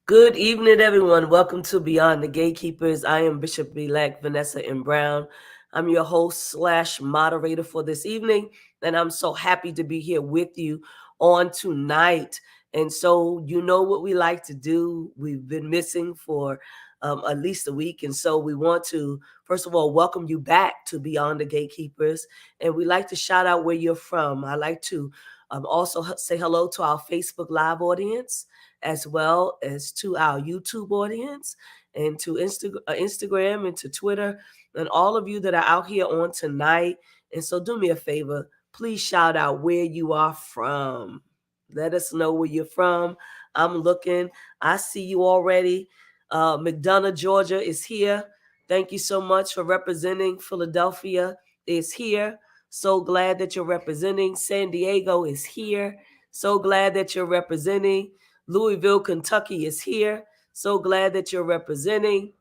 Good evening, everyone. Welcome to Beyond the Gatekeepers. I am Bishop-Elect Vanessa M. I'm your host / moderator for this evening, and I'm so happy to be here with you on tonight. And so you know what we like to do. We've been missing for at least a week, and so we want to, first of all, welcome you back to Beyond the Gatekeepers, and we like to shout out where you're from. I like to also say hello to our Facebook Live audience, as well as to our YouTube audience and to Instagram and to Twitter and all of you that are out here on tonight. And so do me a favor, please shout out where you are from. Let us know where you're from. I'm looking. I see you already. McDonough, Georgia is here. Thank you so much for representing. Philadelphia is here. So glad that you're representing. San Diego is here. So glad that you're representing. Louisville, Kentucky is here. So glad that you're representing.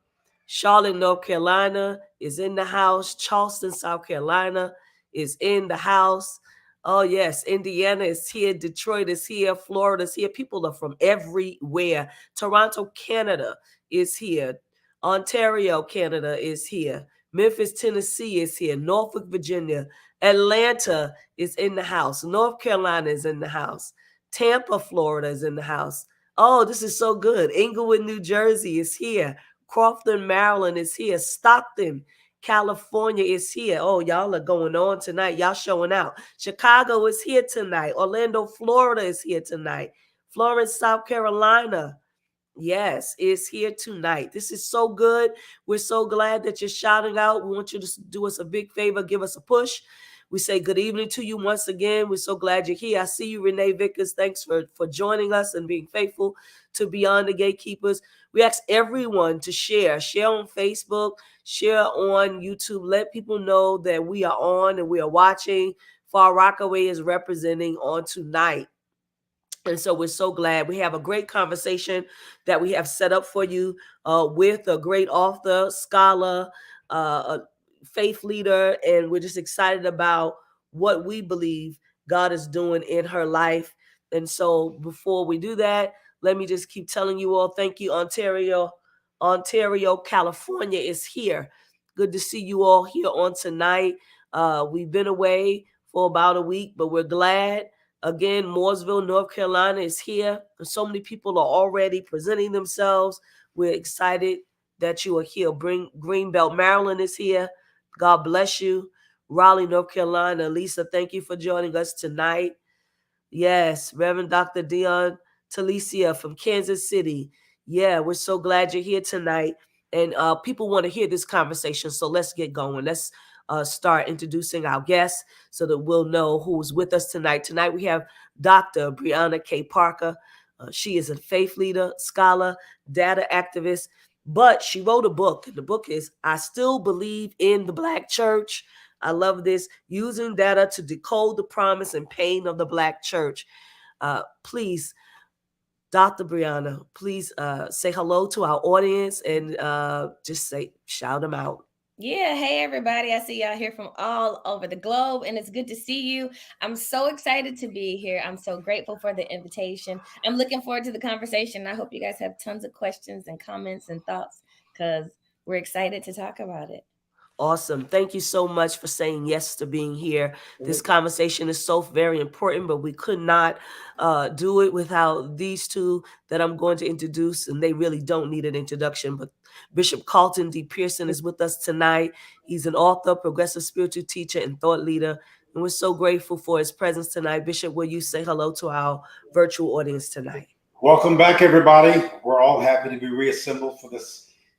Charlotte, North Carolina is in the house. Charleston, South Carolina is in the house. Oh, yes. Indiana is here. Detroit is here. Florida is here. People are from everywhere. Toronto, Canada is here. Ontario, Canada is here. Memphis, Tennessee is here. Norfolk, Virginia. Atlanta is in the house. North Carolina is in the house. Tampa, Florida is in the house. Oh, this is so good. Englewood, New Jersey is here. Crofton, Maryland is here. Stockton, California is here. Oh, y'all are going on tonight. Y'all showing out. Chicago is here tonight. Orlando, Florida is here tonight. Florence, South Carolina, yes, is here tonight. This is so good. We're so glad that you're shouting out. We want you to do us a big favor. Give us a push. We say good evening to you once again. We're so glad you're here. I see you, Renee Vickers. Thanks for joining us and being faithful to Beyond the Gatekeepers. We ask everyone to share on Facebook, share on YouTube. Let people know that we are on and we are watching. Far Rockaway is representing on tonight. And so we're so glad we have a great conversation that we have set up for you with a great author, scholar, a faith leader, and we're just excited about what we believe God is doing in her life. And so before we do that, let me just keep telling you all, thank you, Ontario. Ontario, California is here. Good to see you all here on tonight. We've been away for about a week, but we're glad. Again, Mooresville, North Carolina is here. So many people are already presenting themselves. We're excited that you are here. Greenbelt, Maryland is here. God bless you. Raleigh, North Carolina. Lisa, thank you for joining us tonight. Yes, Reverend Dr. Dion Talicia from Kansas City. Yeah, we're so glad you're here tonight. And people want to hear this conversation, so let's get going. Let's start introducing our guests so that we'll know who's with us tonight. Tonight we have Dr. Brianna K. Parker. She is a faith leader, scholar, data activist, but she wrote a book. And the book is I Still Believe in the Black Church. I love this. Using data to decode the promise and pain of the Black church. Please, Dr. Brianna, please say hello to our audience and just shout them out. Yeah, hey everybody. I see y'all here from all over the globe, and it's good to see you. I'm so excited to be here. I'm so grateful for the invitation. I'm looking forward to the conversation. I hope you guys have tons of questions and comments and thoughts because we're excited to talk about it. Awesome. Thank you so much for saying yes to being here. This conversation is so very important, but we could not do it without these two that I'm going to introduce, and they really don't need an introduction. But Bishop Carlton D. Pearson is with us tonight. He's an author, progressive spiritual teacher, and thought leader. And we're so grateful for his presence tonight. Bishop, will you say hello to our virtual audience tonight? Welcome back, everybody. We're all happy to be reassembled for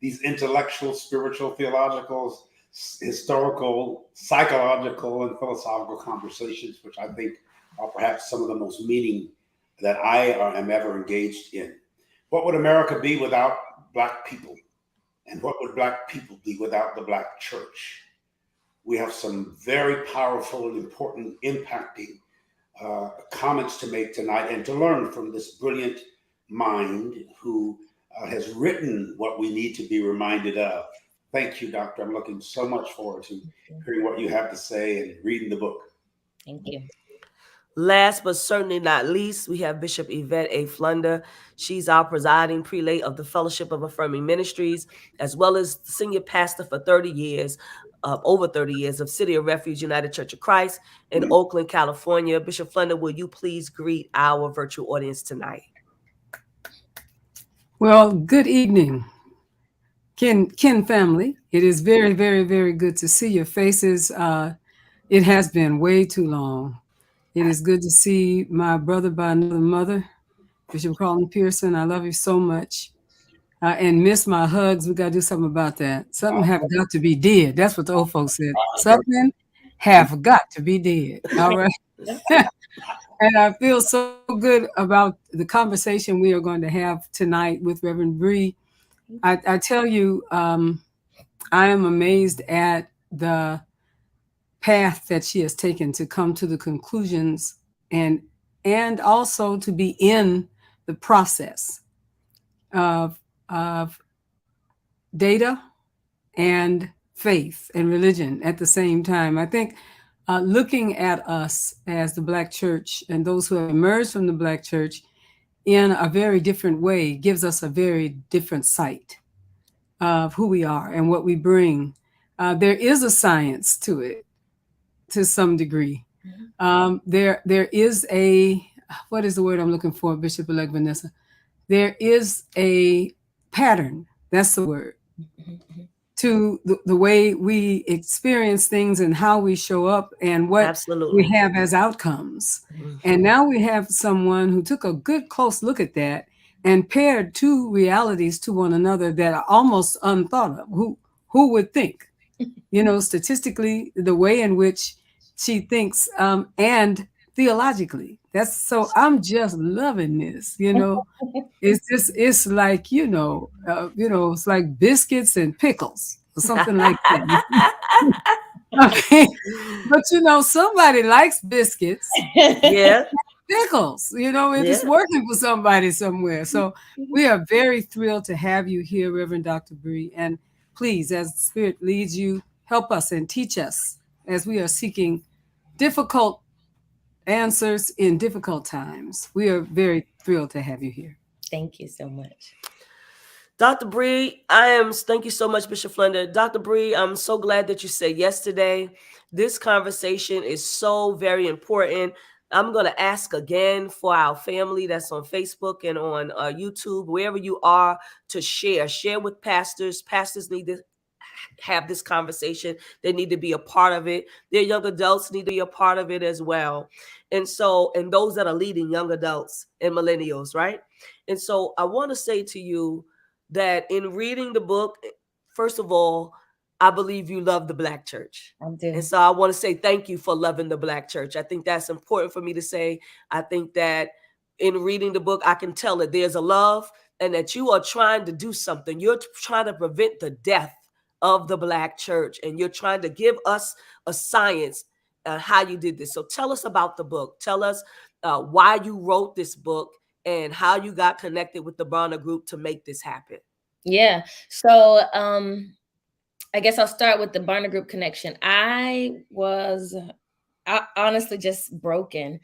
these intellectual, spiritual, theological, historical, psychological, and philosophical conversations, which I think are perhaps some of the most meaning that I am ever engaged in. What would America be without Black people? And what would Black people be without the Black church? We have some very powerful and important, impacting comments to make tonight and to learn from this brilliant mind who has written what we need to be reminded of. Thank you, Doctor. I'm looking so much forward to hearing what you have to say and reading the book. Thank you. Last but certainly not least, we have Bishop Yvette A. Flunder. She's our presiding prelate of the Fellowship of Reframing Ministries, as well as senior pastor for 30 years, over 30 years of City of Refuge United Church of Christ in Oakland, California. Bishop Flunder, will you please greet our virtual audience tonight? Well, good evening, Ken family. It is very, very, very good to see your faces. It has been way too long. It is good to see my brother by another mother, Bishop Carlton Pearson. I love you so much. And miss my hugs. We got to do something about that. Something have got to be dead. That's what the old folks said. Something have got to be dead. All right. And I feel so good about the conversation we are going to have tonight with Reverend Bree. I tell you, I am amazed at the path that she has taken to come to the conclusions and also to be in the process of data and faith and religion at the same time. I think looking at us as the Black church and those who have emerged from the Black church in a very different way gives us a very different sight of who we are and what we bring. There is a science to it to some degree. There is a, what is the word I'm looking for, Bishop-Elect Vanessa? There is a pattern, that's the word, to the way we experience things and how we show up and what we have as outcomes. And now we have someone who took a good close look at that and paired two realities to one another that are almost unthought of. Who would think? You know, statistically, the way in which she thinks and theologically, That's so I'm just loving this, you know. It's like, it's like biscuits and pickles or something like that. Okay. But somebody likes biscuits, Yeah, pickles, and it's yeah. working for somebody somewhere. So we are very thrilled to have you here, Reverend Dr. Bree. And please, as the Spirit leads you, help us and teach us as we are seeking difficult answers in difficult times. We are very thrilled to have you here. Thank you so much. Dr. Bree, thank you so much, Bishop Flunder. Dr. Bree, I'm so glad that you said yes today. This conversation is so very important. I'm going to ask again for our family that's on Facebook and on YouTube, wherever you are, to share with pastors. Pastors need to have this conversation. They need to be a part of it. Their young adults need to be a part of it as well. And those that are leading young adults and millennials, right? And so I want to say to you that in reading the book, first of all, I believe you love the Black church. I do. And so I want to say thank you for loving the Black church. I think that's important for me to say. I think that in reading the book, I can tell that there's a love and that you are trying to do something. You're trying to prevent the death of the Black church, and you're trying to give us a science on how you did this. So tell us about the book. Tell us why you wrote this book and how you got connected with the Barna Group to make this happen. Yeah. So I guess I'll start with the Barna Group connection. I was honestly just broken.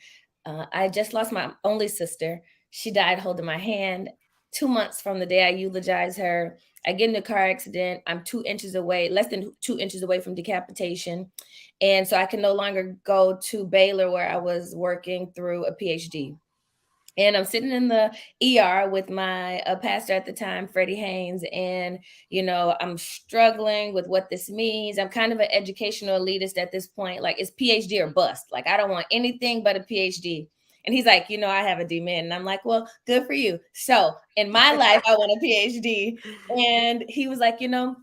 I just lost my only sister. She died holding my hand. 2 months from the day I eulogized her, I get in a car accident. I'm less than 2 inches away from decapitation. And so I can no longer go to Baylor where I was working through a PhD. And I'm sitting in the ER with my pastor at the time, Freddie Haynes. And, I'm struggling with what this means. I'm kind of an educational elitist at this point. Like, it's PhD or bust. Like, I don't want anything but a PhD. And he's like, I have a DMin. And I'm like, well, good for you. So in my life, I want a PhD. And he was like, you don't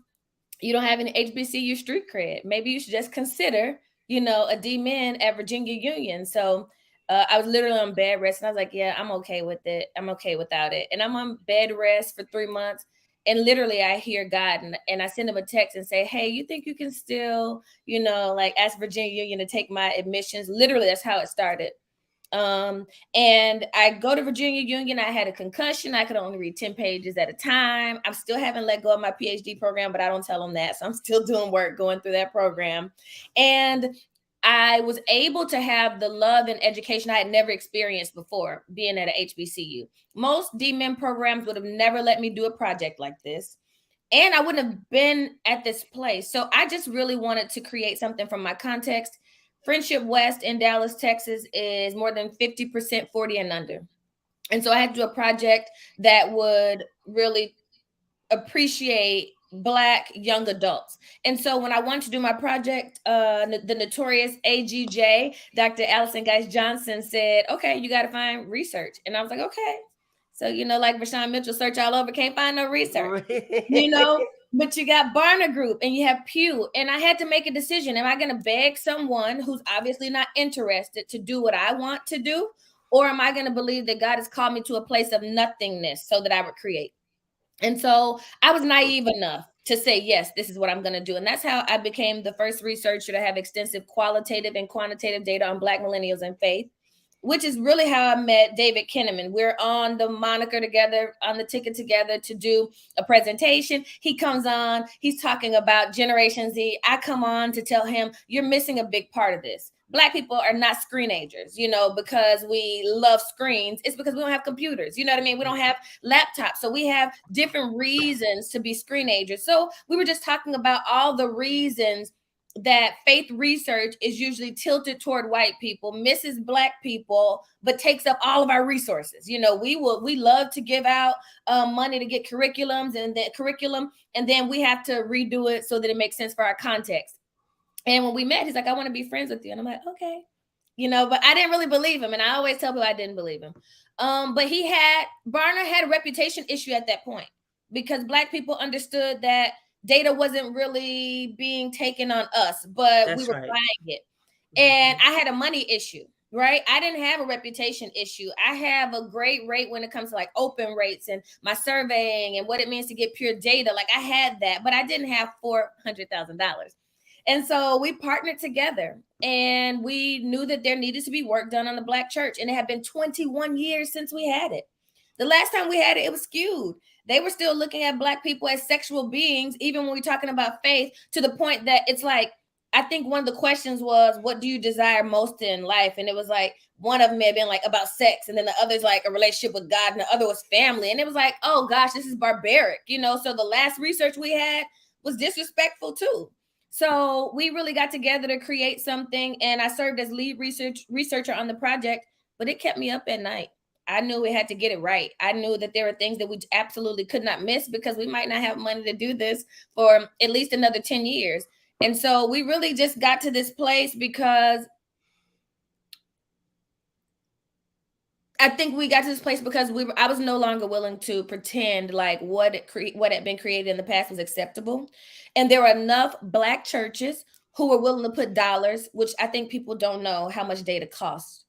have any HBCU street cred. Maybe you should just consider, a DMin at Virginia Union. So I was literally on bed rest, and I was like, yeah, I'm okay with it. I'm okay without it. And I'm on bed rest for 3 months. And literally I hear God and I send him a text and say, hey, you think you can still, ask Virginia Union to take my admissions? Literally, that's how it started. And I go to Virginia Union. I had a concussion. I could only read 10 pages at a time. I still haven't let go of my PhD program, but I don't tell them that. So I'm still doing work going through that program. And I was able to have the love and education I had never experienced before being at a HBCU. Most DMin programs would have never let me do a project like this. And I wouldn't have been at this place. So I just really wanted to create something from my context. Friendship West in Dallas, Texas is more than 50% 40 and under. And so I had to do a project that would really appreciate Black young adults. And so when I wanted to do my project, the notorious AGJ, Dr. Allison Geis Johnson said, okay, you got to find research. And I was like, okay. So, like Rashawn Mitchell, search all over, can't find no research, but you got Barna Group and you have Pew. And I had to make a decision. Am I going to beg someone who's obviously not interested to do what I want to do? Or am I going to believe that God has called me to a place of nothingness so that I would create? And so I was naive enough to say, yes, this is what I'm going to do. And that's how I became the first researcher to have extensive qualitative and quantitative data on Black millennials and faith, which is really how I met David Kinnaman. We're on the moniker together, on the ticket together to do a presentation. He comes on, he's talking about Generation Z. I come on to tell him, you're missing a big part of this. Black people are not screenagers, because we love screens. It's because we don't have computers. You know what I mean? We don't have laptops. So we have different reasons to be screenagers. So we were just talking about all the reasons that faith research is usually tilted toward white people, misses Black people, but takes up all of our resources. We love to give out money to get curriculums and the curriculum, and then we have to redo it so that it makes sense for our context. And when we met, he's like, I want to be friends with you. And I'm like, okay. But I didn't really believe him. And I always tell people I didn't believe him. But Barna had a reputation issue at that point because Black people understood that data wasn't really being taken on us, but we were buying it. And I had a money issue. right? I didn't have a reputation issue. I have a great rate when it comes to like open rates and my surveying and what it means to get pure data. Like I had that, but I didn't have $400,000. And so we partnered together and we knew that there needed to be work done on the Black church. And it had been 21 years since we had it. The last time we had it, it was skewed. They were still looking at Black people as sexual beings, even when we're talking about faith, to the point that it's like, I think one of the questions was, what do you desire most in life? And it was like, one of them may have been like about sex. And then the other's like a relationship with God. And the other was family. And it was like, oh gosh, this is barbaric. You know, so the last research we had was disrespectful too. So we really got together to create something. And I served as lead researcher on the project, but it kept me up at night. I knew we had to get it right. I knew that there were things that we absolutely could not miss because we might not have money to do this for at least another 10 years. And so we really just got to this place because I think we got to this place because I was no longer willing to pretend like what had been created in the past was acceptable. And there were enough Black churches who were willing to put dollars, which I think people don't know how much data costs.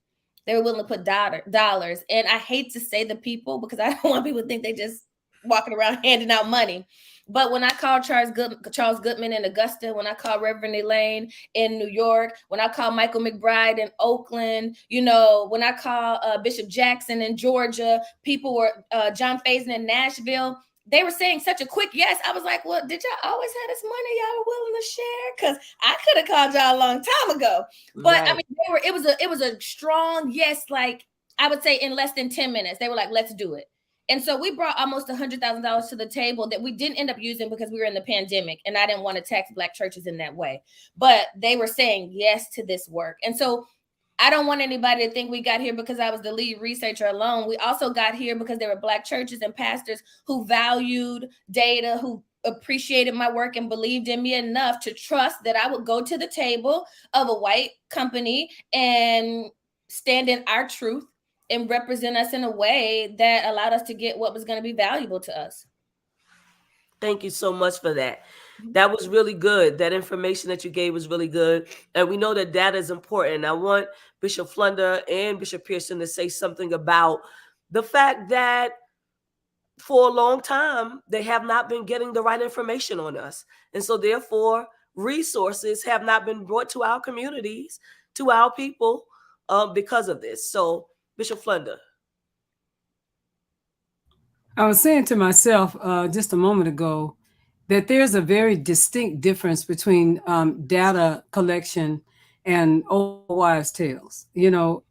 They were willing to put dollars. And I hate to say the people because I don't want people to think they just walking around handing out money. But when I called Charles Goodman in Augusta, when I called Reverend Elaine in New York, when I called Michael McBride in Oakland, you know, when I called Bishop Jackson in Georgia, people were John Faison in Nashville. They were saying such a quick yes. I was like, well, did y'all always have this money y'all were willing to share? Because I could have called y'all a long time ago. But right. I mean, it was a strong yes, like I would say in less than 10 minutes. They were like, let's do it. And so we brought almost $100,000 to the table that we didn't end up using because we were in the pandemic and I didn't want to tax Black churches in that way. But they were saying yes to this work. And so I don't want anybody to think we got here because I was the lead researcher alone. We also got here because there were Black churches and pastors who valued data, who appreciated my work and believed in me enough to trust that I would go to the table of a white company and stand in our truth and represent us in a way that allowed us to get what was going to be valuable to us. Thank you so much for that. That was really good. That information that you gave was really good. And we know that data is important. I want Bishop Flunder and Bishop Pearson to say something about the fact that for a long time, they have not been getting the right information on us. And so therefore, resources have not been brought to our communities, to our people because of this. So Bishop Flunder. I was saying to myself just a moment ago that there's a very distinct difference between data collection and old wives' tales. You know,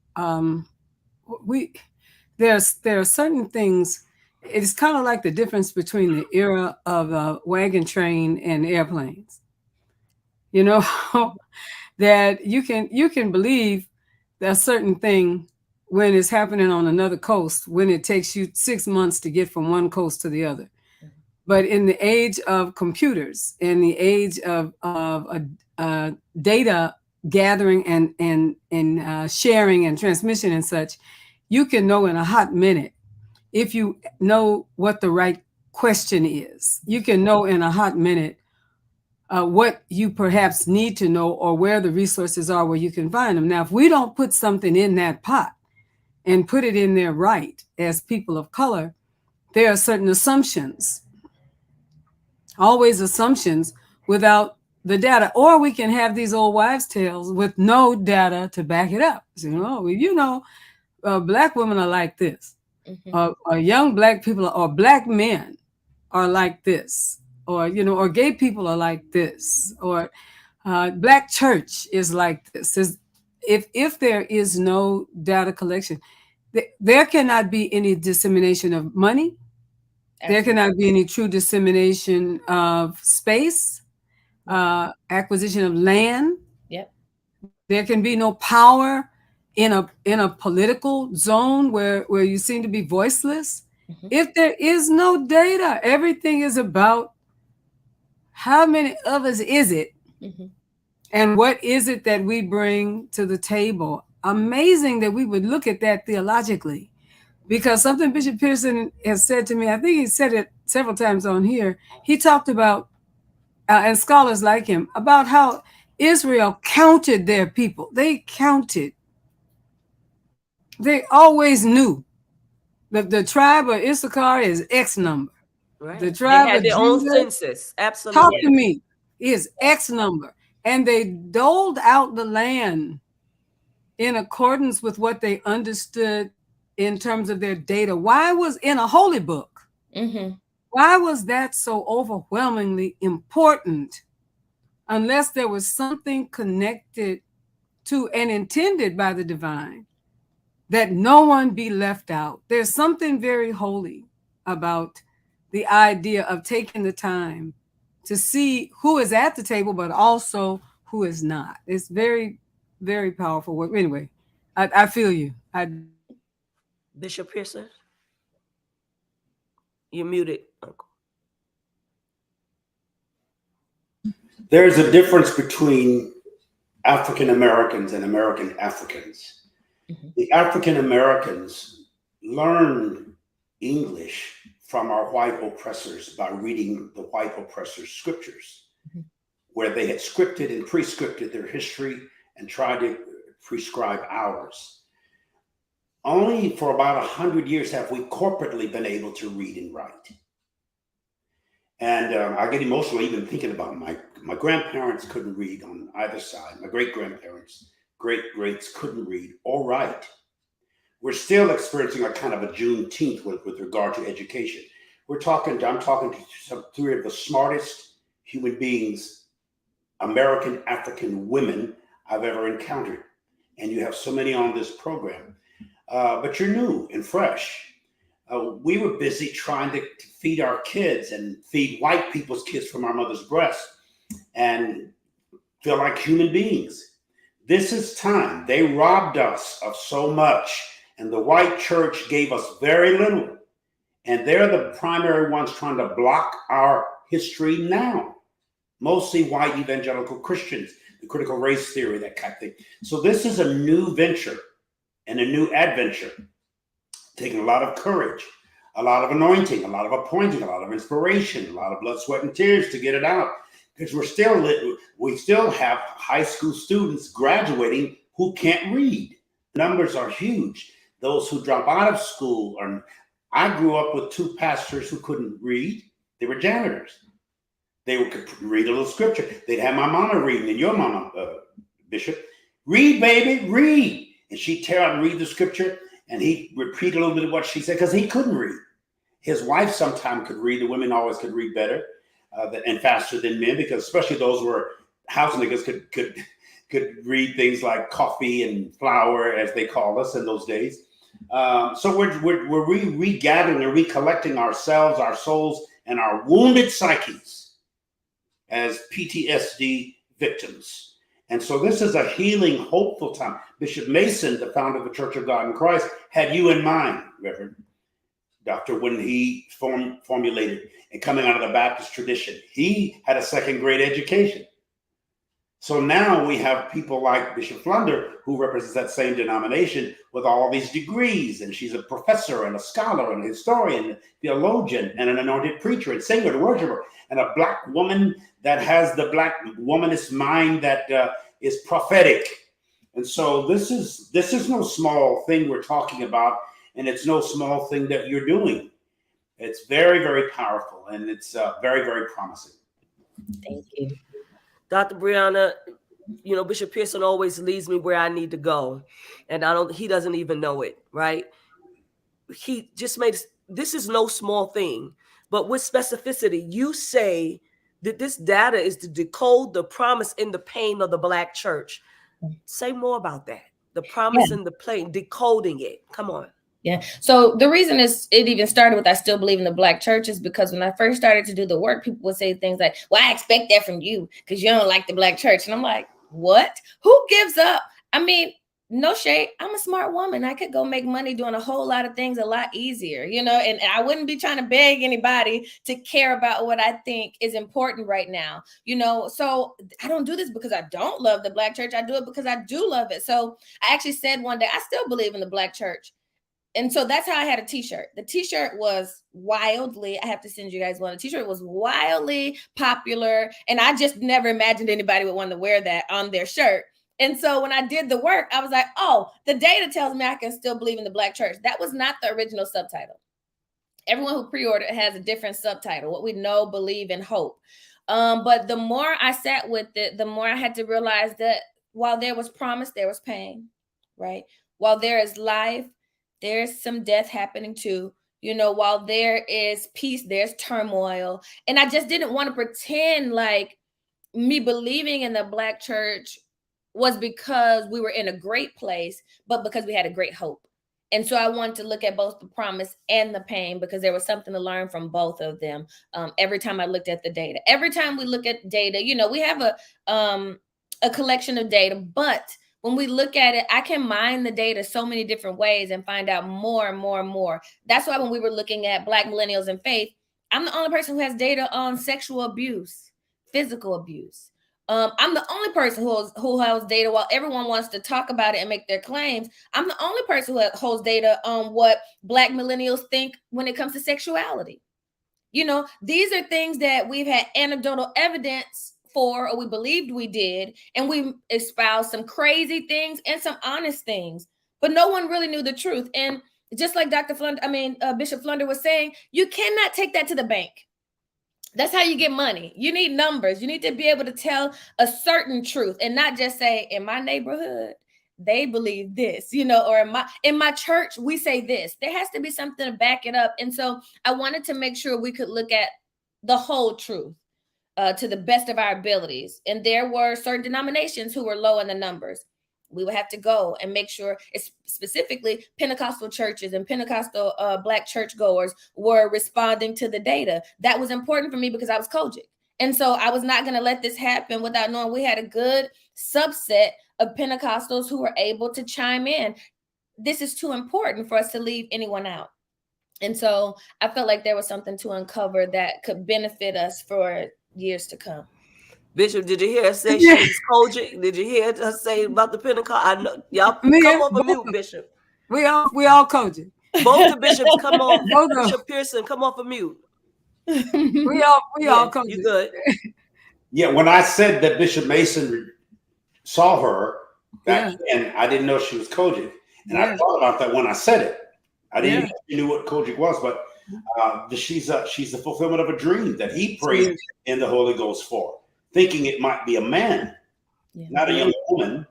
there are certain things. It's kind of like the difference between the era of a wagon train and airplanes. You know, that you can believe that a certain thing when it's happening on another coast, when it takes you 6 months to get from one coast to the other. But in the age of computers, in the age of data gathering and sharing and transmission and such, you can know in a hot minute if you know what the right question is. You can know in a hot minute what you perhaps need to know or where the resources are where you can find them. Now, if we don't put something in that pot and put it in there right as people of color, there are certain assumptions, always assumptions without the data. Or we can have these old wives' tales with no data to back it up. So, Black women are like this. Or young Black people or Black men are like this. Or gay people are like this. Or Black church is like this. If there is no data collection, there cannot be any dissemination of money. Absolutely. There cannot be any true dissemination of space, acquisition of land. Yep. There can be no power in a political zone where you seem to be voiceless. Mm-hmm. If there is no data, everything is about how many of us is it? Mm-hmm. And what is it that we bring to the table? Amazing that we would look at that theologically, because something Bishop Pearson has said to me, I think he said it several times on here. He talked about, and scholars like him, about how Israel counted their people. They counted They always knew the tribe of Issachar is X number. Right. The They tribe had of their own Judah, census. talk Absolutely. to me, is X number. And they doled out the land in accordance with what they understood in terms of their data. Why was in a holy book? Mm-hmm. Why was that so overwhelmingly important? Unless there was something connected to and intended by the divine, that no one be left out. There's something very holy about the idea of taking the time to see who is at the table, but also who is not. It's very, very powerful work. Anyway, I feel you. Bishop Pearson, you're muted, Uncle. There's a difference between African Americans and American Africans. Mm-hmm. The African Americans learned English from our white oppressors by reading the white oppressors' scriptures, Mm-hmm. where they had scripted and prescripted their history and tried to prescribe ours. Only for about 100 years have we corporately been able to read and write. And I get emotional even thinking about my grandparents couldn't read on either side. My great-grandparents, great-greats couldn't read or write. We're still experiencing a kind of a Juneteenth with regard to education. I'm talking to three of the smartest human beings, American African women I've ever encountered. And you have so many on this program. But you're new and fresh. We were busy trying to feed our kids and feed white people's kids from our mother's breast and feel like human beings. This is time. They robbed us of so much, and the white church gave us very little. And they're the primary ones trying to block our history now. Mostly white evangelical Christians, the critical race theory, that kind of thing. So this is a new venture and a new adventure, taking a lot of courage, a lot of anointing, a lot of appointing, a lot of inspiration, a lot of blood, sweat, and tears to get it out. Because we still have high school students graduating who can't read. Numbers are huge. Those who drop out of school I grew up with two pastors who couldn't read. They were janitors. They could read a little scripture. They'd have my mama reading, and your mama, Bishop, read, baby, read. And she'd tear out and read the scripture, and he'd repeat a little bit of what she said because he couldn't read. His wife sometimes could read. The women always could read better and faster than men, because especially those who were house niggas could read things like coffee and flour, as they called us in those days. So we're regathering and recollecting ourselves, our souls, and our wounded psyches as PTSD victims. And so this is a healing, hopeful time. Bishop Mason, the founder of the Church of God in Christ, had you in mind, Reverend Doctor, when he formulated and coming out of the Baptist tradition. He had a second grade education. So now we have people like Bishop Flunder, who represents that same denomination, with all these degrees. And she's a professor and a scholar and a historian, a theologian, and an anointed preacher and singer and worshiper, and a Black woman that has the Black womanist mind that is prophetic. And so this is no small thing we're talking about, and it's no small thing that you're doing. It's very, very powerful, and it's very, very promising. Thank you. Dr. Brianna, Bishop Pearson always leads me where I need to go. And he doesn't even know it, right? He just this is no small thing, but with specificity, you say that this data is to decode the promise and the pain of the Black church. Say more about that. The promise and the pain, decoding it. Come on. Yeah. So the reason it even started with I still believe in the Black church is because when I first started to do the work, people would say things like, well, I expect that from you because you don't like the Black church. And I'm like, what? Who gives up? I mean, no shade. I'm a smart woman. I could go make money doing a whole lot of things a lot easier, and I wouldn't be trying to beg anybody to care about what I think is important right now, So I don't do this because I don't love the Black church. I do it because I do love it. So I actually said one day, I still believe in the Black church. And so that's how I had a t-shirt. The t-shirt was wildly, I have to send you guys one. The t-shirt was wildly popular. And I just never imagined anybody would want to wear that on their shirt. And so when I did the work, I was like, oh, the data tells me I can still believe in the Black church. That was not the original subtitle. Everyone who pre-ordered has a different subtitle, what we know, believe, and hope. But the more I sat with it, the more I had to realize that while there was promise, there was pain, right? While there is life, there's some death happening too. You know, while there is peace, there's turmoil. And I just didn't want to pretend like me believing in the Black church was because we were in a great place, but because we had a great hope. And so I wanted to look at both the promise and the pain, because there was something to learn from both of them. Every time I looked at the data, every time we look at data, you know, we have a collection of data, but when we look at it, I can mine the data so many different ways and find out more and more and more. That's why when we were looking at Black millennials and faith, I'm the only person who has data on sexual abuse, physical abuse. I'm the only person who holds data while everyone wants to talk about it and make their claims. I'm the only person who holds data on what Black millennials think when it comes to sexuality. You know, these are things that we've had anecdotal evidence for, or we believed we did, and we espoused some crazy things and some honest things, but no one really knew the truth. And just like Bishop Flunder was saying, you cannot take that to the bank. That's how you get money. You need numbers. You need to be able to tell a certain truth and not just say, in my neighborhood, they believe this, you know, or in my church, we say this. There has to be something to back it up. And so I wanted to make sure we could look at the whole truth to the best of our abilities. And there were certain denominations who were low in the numbers. We would have to go and make sure, specifically Pentecostal churches and Pentecostal Black churchgoers were responding to the data. That was important for me because I was COGIC. And so I was not going to let this happen without knowing we had a good subset of Pentecostals who were able to chime in. This is too important for us to leave anyone out. And so I felt like there was something to uncover that could benefit us for years to come. Bishop, did you hear her say she's COGIC? Did you hear her say about the Pentecost? I know y'all come off of mute, Bishop. We all COGIC. Both the bishops come off. Bishop Pearson, come off of mute. We all COGIC. You good? Yeah, when I said that Bishop Mason saw her back then, I didn't know she was COGIC, and I thought about that when I said it. I didn't know she knew what COGIC was, but she's the fulfillment of a dream that he prayed in the Holy Ghost for, thinking it might be a man, not a young woman,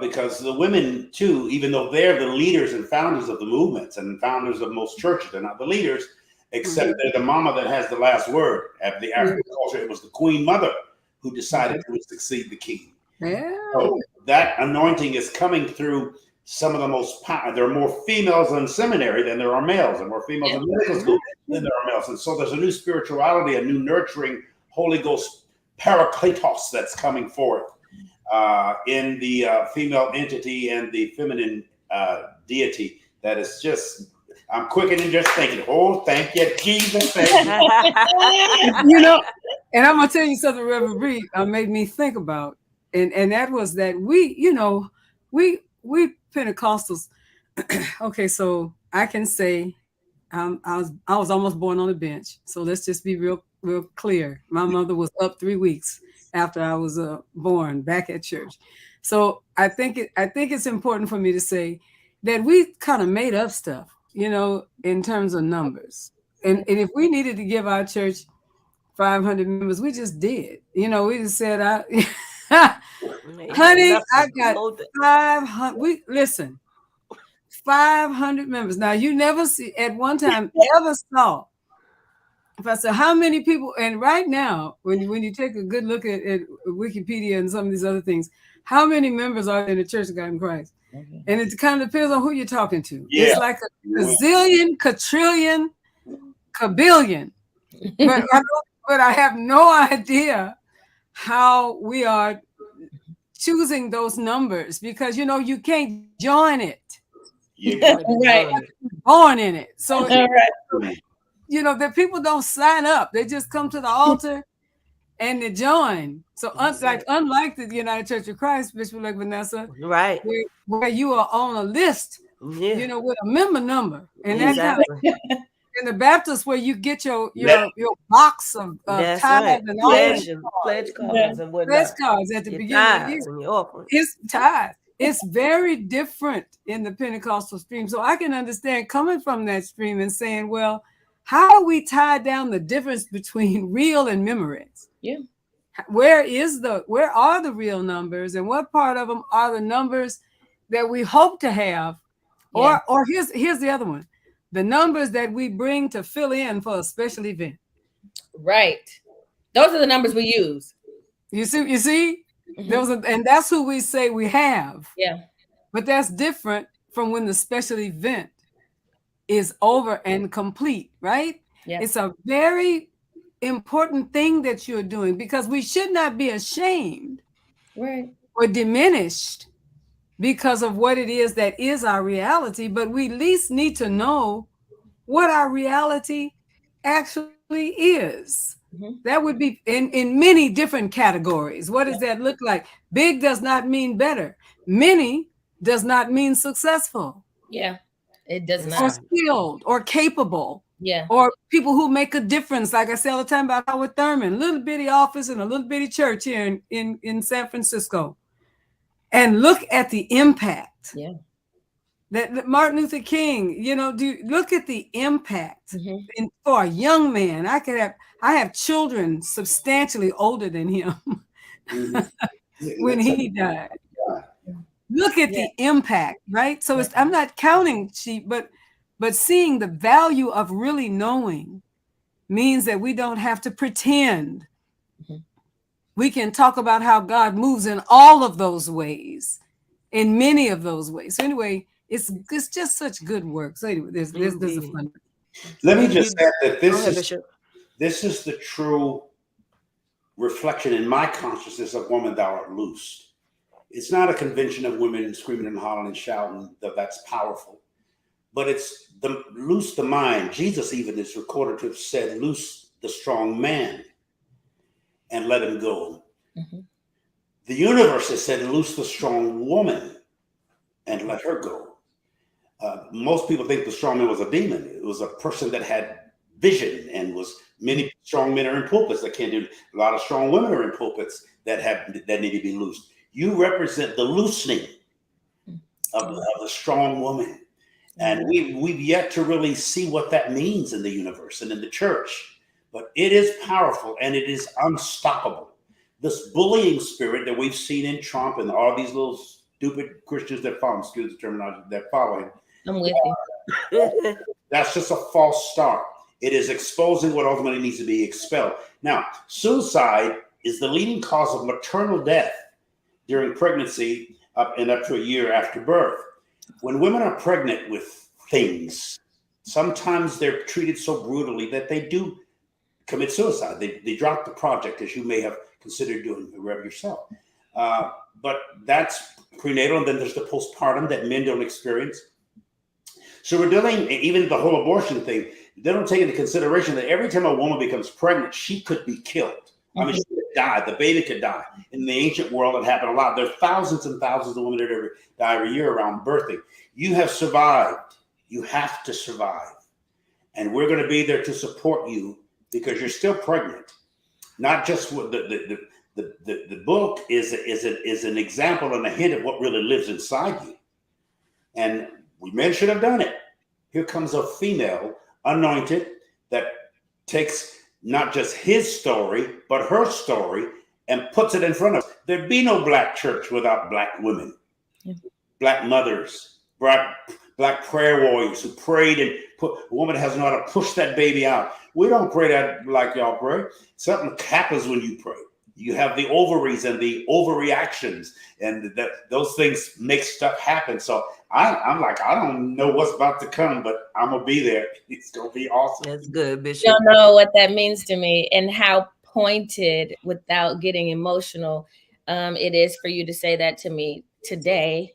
because the women too, even though they're the leaders and founders of the movements and founders of most churches, they're not the leaders, except they're the mama that has the last word. At the African culture, it was the queen mother who decided who would succeed the king. Yeah. So that anointing is coming through some of the most there are more females in seminary than there are males, and more females in medical school than there are males. And so there's a new spirituality, a new nurturing Holy Ghost parakletos that's coming forth in the female entity and the feminine deity. That is just, I'm quickening just thinking, oh, thank you, Jesus. Thank you. You know, and I'm going to tell you something Reverend Bree made me think about. And that was that we Pentecostals, okay, so I can say I was almost born on a bench. So let's just be real clear. My mother was up 3 weeks after I was born back at church. So I think it's important for me to say that we kind of made up stuff, you know, in terms of numbers. And if we needed to give our church 500 members, we just did. You know, we just said, honey, I got 500. Listen, 500 members. Now, you never see at one time ever saw. If I said how many people, and right now, when you take a good look at Wikipedia and some of these other things, how many members are in the Church of God in Christ? And it kind of depends on who you're talking to. Yeah. It's like a zillion, quadrillion, kabillion. But I have no idea how we are choosing those numbers, because you know you can't join it. Right. Born in it. So you know that people don't sign up. They just come to the altar and they join. So unlike the United Church of Christ, Bishop-Elect Vanessa, right, where you are on a list, you know, with a member number. And in the Baptist where you get your box of That's tithes right. and Pledge offering, and pledge Yeah. cards and pledge whatnot. cards at the Your beginning of the year. tithes and your offering. It's tithe. It's very different in the Pentecostal stream. So I can understand coming from that stream and saying, well, how do we tie down the difference between real and memories? Yeah. Where are the real numbers, and what part of them are the numbers that we hope to have? Yeah. Or here's the other one. The numbers that we bring to fill in for a special event. Right. Those are the numbers we use. You see? And that's who we say we have. Yeah. But that's different from when the special event is over and complete, right? Yeah. It's a very important thing that you're doing, because we should not be ashamed or diminished because of what it is that is our reality, but we at least need to know what our reality actually is. That would be in many different categories. What does that look like? Big does not mean better. Many does not mean successful. Yeah, it does not. Or skilled or capable. Yeah. Or people who make a difference. Like I say all the time about Howard Thurman, little bitty office in a little bitty church here in San Francisco. And look at the impact. Yeah. That Martin Luther King, look at the impact. And for a young man, I have children substantially older than him when he died. Look at the impact, right? So I'm not counting sheep, but seeing the value of really knowing means that we don't have to pretend. We can talk about how God moves in all of those ways, in many of those ways. So anyway, it's just such good work. So anyway, there's a fun. Let me just add that this is the true reflection in my consciousness of woman thou art loosed. It's not a convention of women screaming and hollering and shouting that's powerful, but it's loose the mind. Jesus even is recorded to have said, loose the strong man and let him go. The universe has said, loose the strong woman and let her go. Most people think the strong man was a demon. It was a person that had vision, and many strong men are in pulpits that can't do. A lot of strong women are in pulpits that need to be loosed. You represent the loosening of the strong woman. And we've yet to really see what that means in the universe and in the church. But it is powerful and it is unstoppable. This bullying spirit that we've seen in Trump and all these little stupid Christians that follow him, excuse the terminology, that follow him. I'm with you. That's just a false start. It is exposing what ultimately needs to be expelled. Now, suicide is the leading cause of maternal death during pregnancy up to a year after birth. When women are pregnant with things, sometimes they're treated so brutally that they do commit suicide. They drop the project, as you may have considered doing yourself. But that's prenatal, and then there's the postpartum that men don't experience. So we're dealing, even the whole abortion thing, they don't take into consideration that every time a woman becomes pregnant, she could be killed. I mean, she could die. The baby could die. In the ancient world, it happened a lot. There are thousands and thousands of women that die every year around birthing. You have survived. You have to survive. And we're going to be there to support you because you're still pregnant. Not just what the book is an example and a hint of what really lives inside you. And men should have done it. Here comes a female, anointed, that takes not just his story, but her story and puts it in front of us. There'd be no black church without black women, black mothers, black prayer warriors who prayed and a woman has known how to push that baby out. We don't pray that like y'all pray. Something happens when you pray. You have the ovaries and the overreactions, and those things make stuff happen. So I'm like, I don't know what's about to come, but I'm going to be there. It's going to be awesome. That's good, Bishop. You don't know what that means to me and how pointed, without getting emotional, it is for you to say that to me today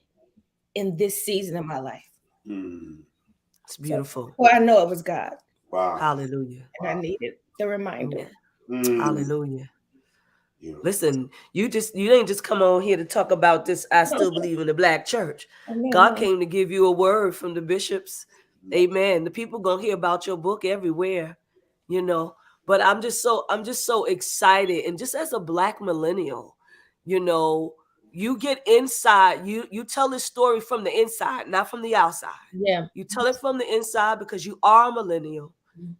in this season of my life. It's beautiful. Well, I know it was God. Wow. Hallelujah. And I needed the reminder. Hallelujah. Listen, you ain't just come on here to talk about this. I still believe in the black church. God came to give you a word from the bishops Amen. The people gonna hear about your book everywhere, you know. But I'm just so excited. And just as a Black millennial, you know, you get inside, you tell this story from the inside, not from the outside. Yeah. You tell it from the inside because you are a millennial.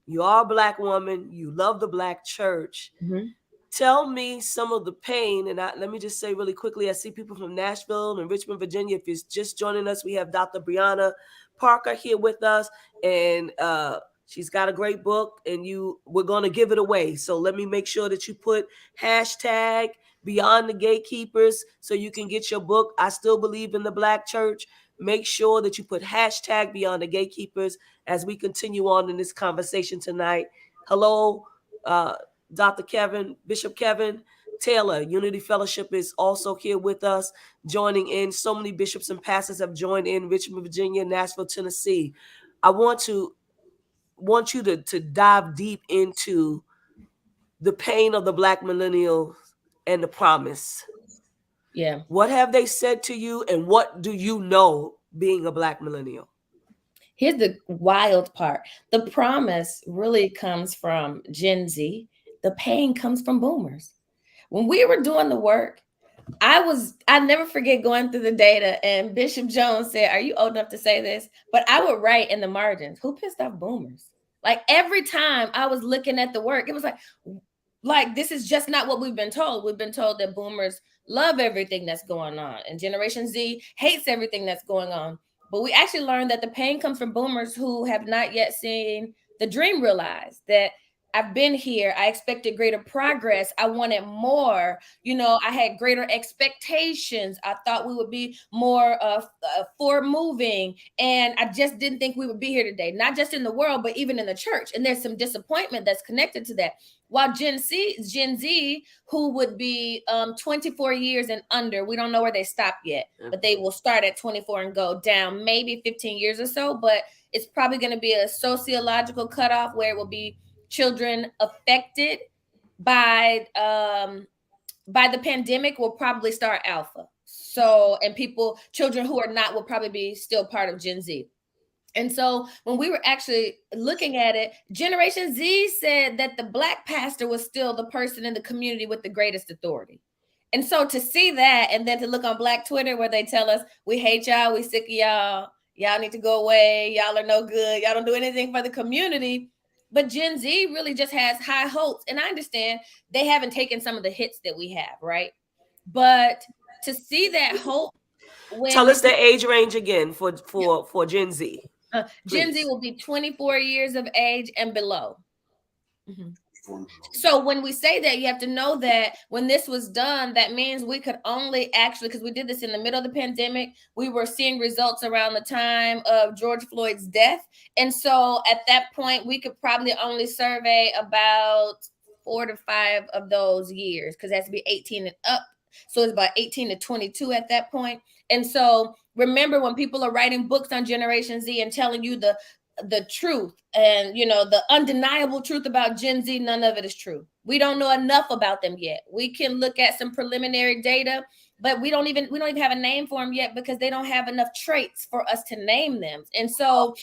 You are a Black woman. You love the Black church. Mm-hmm. Tell me some of the pain. And let me just say really quickly, I see people from Nashville and Richmond, Virginia. If you're just joining us, we have Dr. Brianna Parker here with us, and she's got a great book, and we're going to give it away. So let me make sure that you put hashtag Beyond the Gatekeepers so you can get your book. I still believe in the Black church. Make sure that you put hashtag Beyond the Gatekeepers as we continue on in this conversation tonight. Hello, Dr. Kevin, Bishop Kevin Taylor. Unity Fellowship is also here with us, joining in. So many bishops and pastors have joined in, Richmond, Virginia, Nashville, Tennessee. I want you to dive deep into the pain of the Black millennials and the promise. Yeah. What have they said to you, and what do you know being a Black millennial? Here's the wild part. The promise really comes from Gen Z. The pain comes from boomers. When we were doing the work, I never forget going through the data, and Bishop Jones said, "Are you old enough to say this?" But I would write in the margins, "Who pissed off boomers?" Like every time I was looking at the work, it was like this is just not what we've been told. We've been told that boomers love everything that's going on, and Generation Z hates everything that's going on. But we actually learned that the pain comes from boomers who have not yet seen the dream realized, that I've been here. I expected greater progress. I wanted more. I had greater expectations. I thought we would be more forward moving. And I just didn't think we would be here today, not just in the world, but even in the church. And there's some disappointment that's connected to that. While Gen Z, who would be 24 years and under, we don't know where they stop yet, but they will start at 24 and go down maybe 15 years or so. But it's probably going to be a sociological cutoff where it will be children affected by the pandemic will probably start alpha. So, and children who are not will probably be still part of Gen Z. And so when we were actually looking at it, Generation Z said that the Black pastor was still the person in the community with the greatest authority. And so to see that, and then to look on Black Twitter where they tell us, "We hate y'all, we sick of y'all, y'all need to go away, y'all are no good, y'all don't do anything for the community." But Gen Z really just has high hopes. And I understand they haven't taken some of the hits that we have, right? But to see that hope. Tell us the age range again for Gen Z. Gen Z will be 24 years of age and below. Mm-hmm. So when we say that, you have to know that when this was done, that means we could only actually, because we did this in the middle of the pandemic, we were seeing results around the time of George Floyd's death. And so at that point, we could probably only survey about 4 to 5 of those years, because it has to be 18 and up. So it's about 18 to 22 at that point. And so remember, when people are writing books on Generation Z and telling you the truth and the undeniable truth about Gen Z, none of it is true. We don't know enough about them yet. We can look at some preliminary data, but we don't even have a name for them yet, because they don't have enough traits for us to name them. And so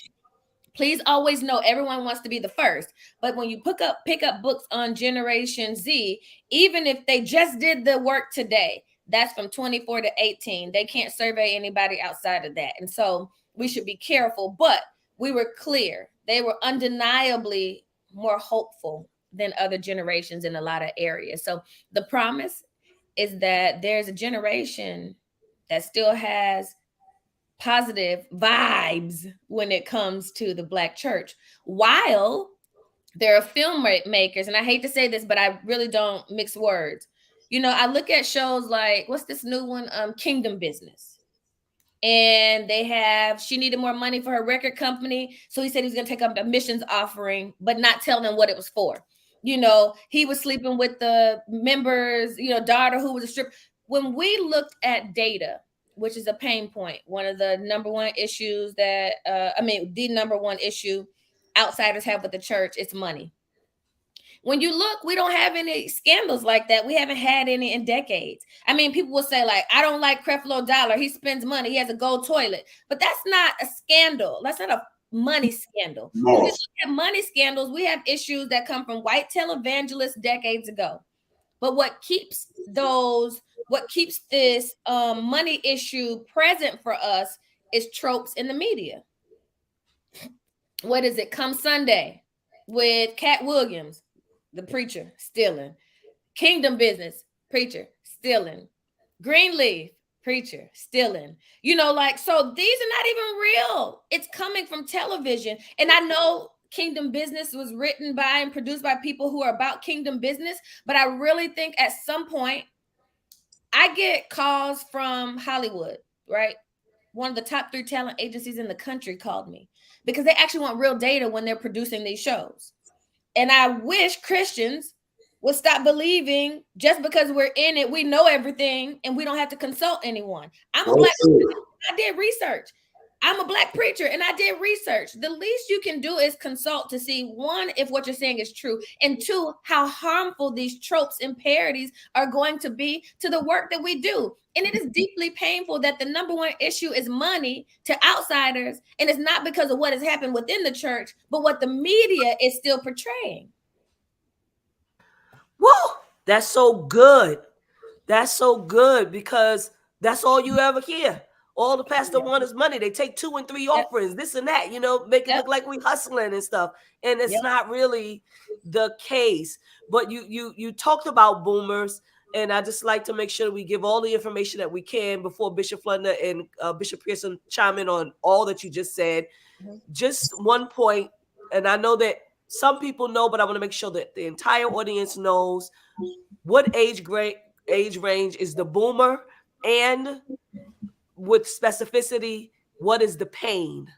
please always know, everyone wants to be the first, but when you pick up books on Generation Z, even if they just did the work today, that's from 24 to 18. They can't survey anybody outside of that. And so we should be careful, but we were clear. They were undeniably more hopeful than other generations in a lot of areas. So the promise is that there's a generation that still has positive vibes when it comes to the Black church, while there are filmmakers, and I hate to say this, but I really don't mix words. I look at shows like, what's this new one? Kingdom Business. And she needed more money for her record company. So he said he was going to take up a missions offering, but not tell them what it was for. He was sleeping with the members, daughter who was a stripper. When we looked at data, which is a pain point, one of the number one issues the number one issue outsiders have with the church, it's money. When you look, we don't have any scandals like that. We haven't had any in decades. People will say, like, I don't like Creflo Dollar. He spends money. He has a gold toilet. But that's not a scandal. That's not a money scandal. More. When we look at money scandals, we have issues that come from white televangelists decades ago. But what keeps this money issue present for us is tropes in the media. What is it? Come Sunday with Cat Williams, the preacher, stealing. Kingdom Business, preacher, stealing. Greenleaf, preacher, stealing. You know, like, so these are not even real. It's coming from television. And I know Kingdom Business was written by and produced by people who are about kingdom business, but I really think at some point, I get calls from Hollywood, right? One of the top 3 talent agencies in the country called me because they actually want real data when they're producing these shows. And I wish Christians would stop believing just because we're in it, we know everything and we don't have to consult anyone. I'm a black preacher. I did research. I'm a black preacher and I did research. The least you can do is consult to see, 1, if what you're saying is true, and 2, how harmful these tropes and parodies are going to be to the work that we do. And it is deeply painful that the number 1 issue is money to outsiders. And it's not because of what has happened within the church, but what the media is still portraying. Whoa, that's so good. That's so good because that's all you ever hear. All the pastor want is money. They take 2 and 3 offerings, this and that, you know, make it look like we hustling and stuff. And it's not really the case. But you talked about boomers, and I just like to make sure we give all the information that we can before Bishop Flunder and Bishop Pearson chime in on all that you just said. Just one point, and I know that some people know, but I want to make sure that the entire audience knows what age range is the boomer, and with specificity, what is the pain?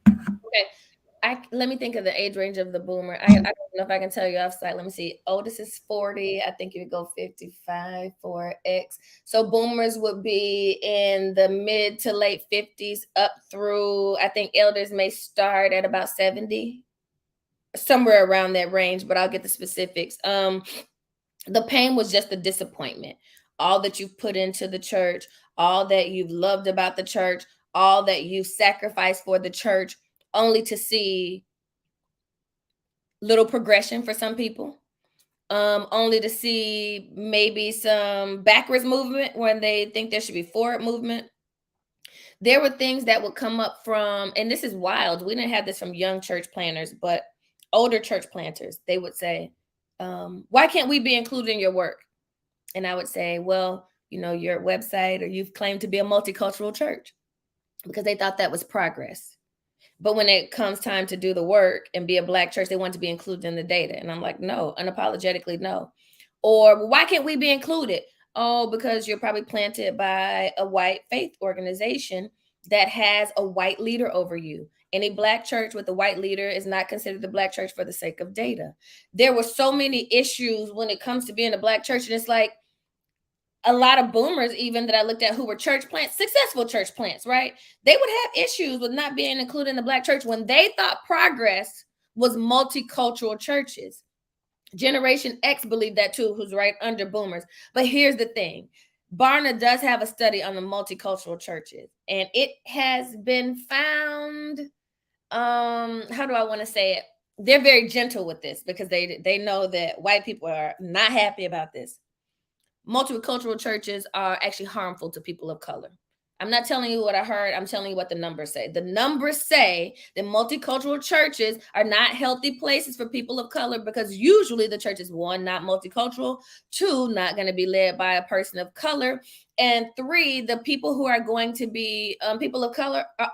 Okay, let me think of the age range of the boomer. I don't know if I can tell you offsite. Let me see. Oldest is 40. I think you would go 55 for X. So boomers would be in the mid to late 50s up through, I think elders may start at about 70, somewhere around that range, but I'll get the specifics. The pain was just the disappointment. All that you've put into the church, all that you've loved about the church, all that you've sacrificed for the church, only to see little progression for some people, only to see maybe some backwards movement when they think there should be forward movement. There were things that would come up from, and this is wild, we didn't have this from young church planners, but older church planters, they would say, why can't we be included in your work? And I would say, well, you know, your website, or you've claimed to be a multicultural church, because they thought that was progress. But when it comes time to do the work and be a Black church, they want to be included in the data. And I'm like, no, unapologetically, no. Or why can't we be included? Oh, because you're probably planted by a white faith organization that has a white leader over you. Any Black church with a white leader is not considered the Black church for the sake of data. There were so many issues when it comes to being a Black church. And it's like, a lot of boomers even that I looked at who were church plants, successful church plants, right? They would have issues with not being included in the Black church when they thought progress was multicultural churches. Generation X believed that too, who's right under boomers. But here's the thing. Barna does have a study on the multicultural churches, and it has been found, how do I want to say it? They're very gentle with this because they know that white people are not happy about this. Multicultural churches are actually harmful to people of color. I'm not telling you what I heard. I'm telling you what the numbers say. The numbers say that multicultural churches are not healthy places for people of color because usually the church is, 1, not multicultural, 2, not going to be led by a person of color, and 3, the people who are going to be people of color are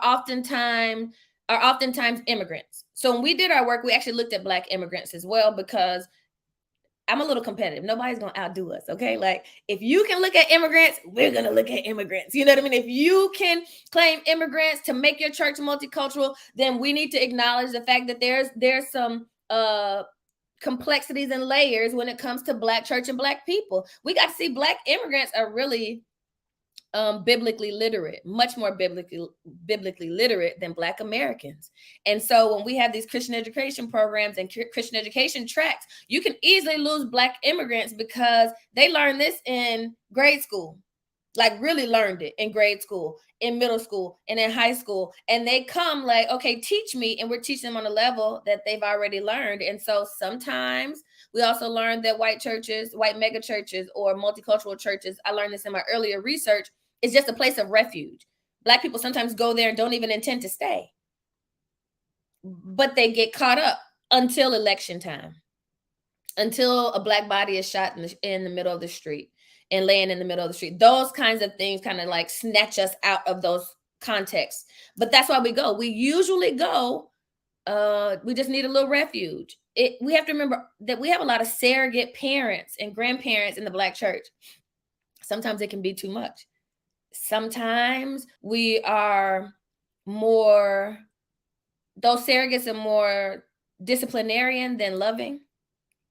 oftentimes immigrants. So when we did our work, we actually looked at Black immigrants as well, because I'm a little competitive. Nobody's going to outdo us, okay? Like, if you can look at immigrants, we're going to look at immigrants. You know what I mean? If you can claim immigrants to make your church multicultural, then we need to acknowledge the fact that there's some complexities and layers when it comes to Black church and Black people. We got to see Black immigrants are really biblically literate, much more biblically literate than Black Americans. And so when we have these Christian education programs and Christian education tracks, you can easily lose Black immigrants because they learn this in grade school. like really learned it in grade school, in middle school, and in high school. And they come like, okay, teach me. And we're teaching them on a level that they've already learned. And so sometimes we also learned that white churches, white mega churches, or multicultural churches, I learned this in my earlier research, is just a place of refuge. Black people sometimes go there and don't even intend to stay, but they get caught up until election time, until a Black body is shot in the middle of the street and laying in the middle of the street. Those kinds of things kind of like snatch us out of those contexts. But that's why we go. We usually go, we just need a little refuge. We have to remember that we have a lot of surrogate parents and grandparents in the Black church. Sometimes it can be too much. Sometimes we are more, those surrogates are more disciplinarian than loving.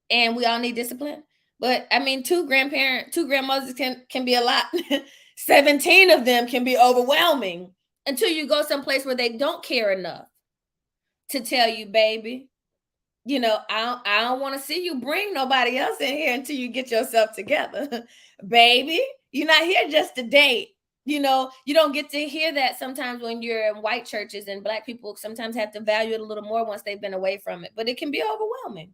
And we all need discipline. But I mean, two grandmothers can be a lot. 17 of them can be overwhelming until you go someplace where they don't care enough to tell you, baby, you know, I don't want to see you bring nobody else in here until you get yourself together. Baby, you're not here just to date. You know, you don't get to hear that sometimes when you're in white churches, and Black people sometimes have to value it a little more once they've been away from it. But it can be overwhelming.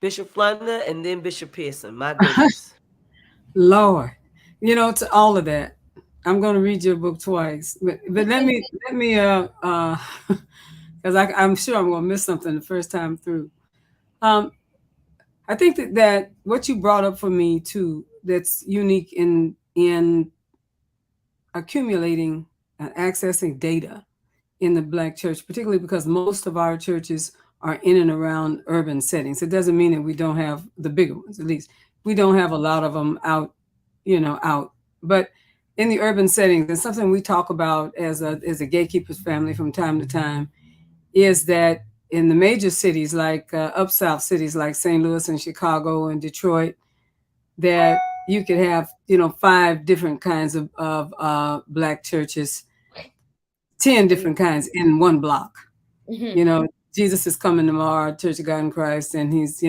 Bishop Flunder and then Bishop Pearson. My goodness. Lord, you know, to all of that, I'm going to read your book twice, but let me, because I'm sure I'm going to miss something the first time through. I think that what you brought up for me too, that's unique in accumulating and accessing data in the Black church, particularly because most of our churches are in and around urban settings. It doesn't mean that we don't have the bigger ones, at least. We don't have a lot of them out. But in the urban settings, and something we talk about as a Gatekeepers family from time to time, is that in the major cities, like up south cities like St. Louis and Chicago and Detroit, that you could have, 5 different kinds of Black churches, 10 different kinds in one block. Mm-hmm. Jesus is coming tomorrow, Church of God in Christ, and he's,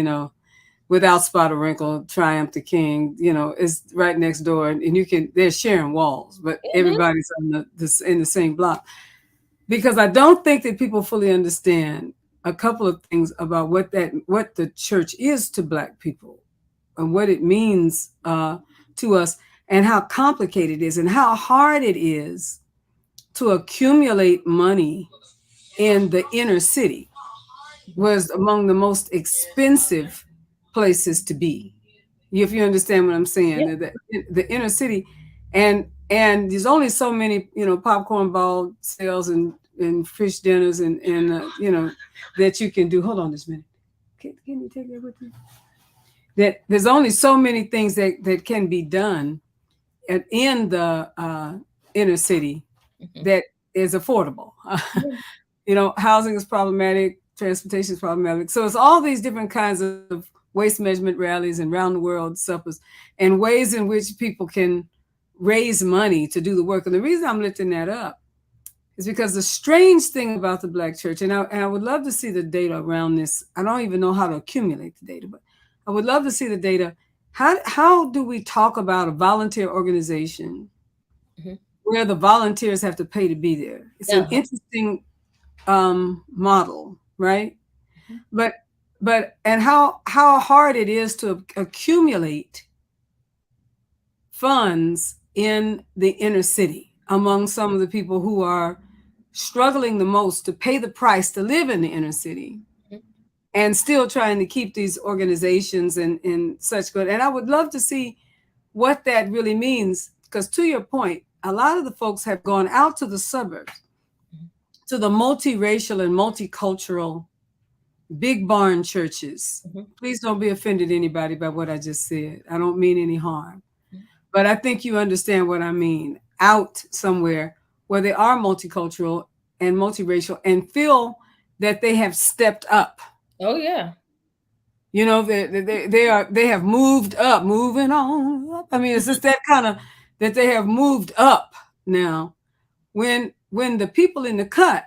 without spot or wrinkle, Triumph the King, is right next door, and they're sharing walls, but mm-hmm. everybody's in the same block. Because I don't think that people fully understand a couple of things about what the church is to Black people and what it means to us, and how complicated it is and how hard it is to accumulate money in the inner city. Was among the most expensive places to be, if you understand what I'm saying. Yep. The inner city, and there's only so many popcorn ball sales and fish dinners and that you can do. Hold on this minute. Can you take that with you? That there's only so many things that can be done in the inner city mm-hmm. that is affordable. Housing is problematic. Transportation is problematic. So it's all these different kinds of waste measurement rallies and round the world suppers and ways in which people can raise money to do the work. And the reason I'm lifting that up is because the strange thing about the Black church, and I would love to see the data around this. I don't even know how to accumulate the data, but I would love to see the data. How do we talk about a volunteer organization mm-hmm. where the volunteers have to pay to be there? It's an interesting model. Right. Mm-hmm. But how hard it is to accumulate funds in the inner city among some of the people who are struggling the most to pay the price to live in the inner city mm-hmm. and still trying to keep these organizations in such good. And I would love to see what that really means, because to your point, a lot of the folks have gone out to the suburbs, to the multiracial and multicultural big barn churches. Mm-hmm. Please don't be offended anybody by what I just said. I don't mean any harm, mm-hmm. but I think you understand what I mean. Out somewhere where they are multicultural and multiracial and feel that they have stepped up. Oh yeah. They have moved up, moving on up. I mean, it's just that kind of that they have moved up now. When the people in the cut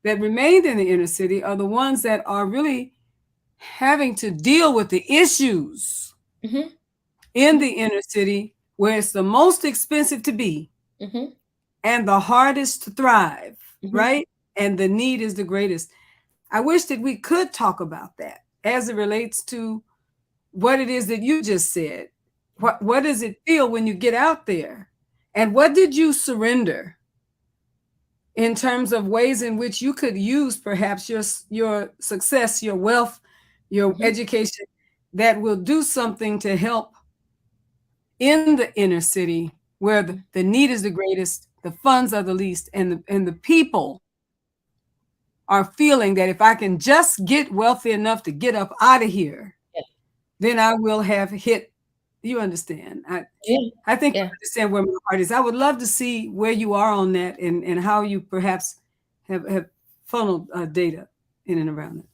that remained in the inner city are the ones that are really having to deal with the issues mm-hmm. in the inner city where it's the most expensive to be and the hardest to thrive, right? And the need is the greatest. I wish that we could talk about that as it relates to what it is that you just said. What does it feel when you get out there? And what did you surrender in terms of ways in which you could use perhaps your success, your wealth, your education that will do something to help in the inner city where the need is the greatest, the funds are the least, and the people are feeling that if I can just get wealthy enough to get up out of here, then I will have hit. You understand? I think you understand where my heart is. I would love to see where you are on that and how you perhaps have funneled data in and around it.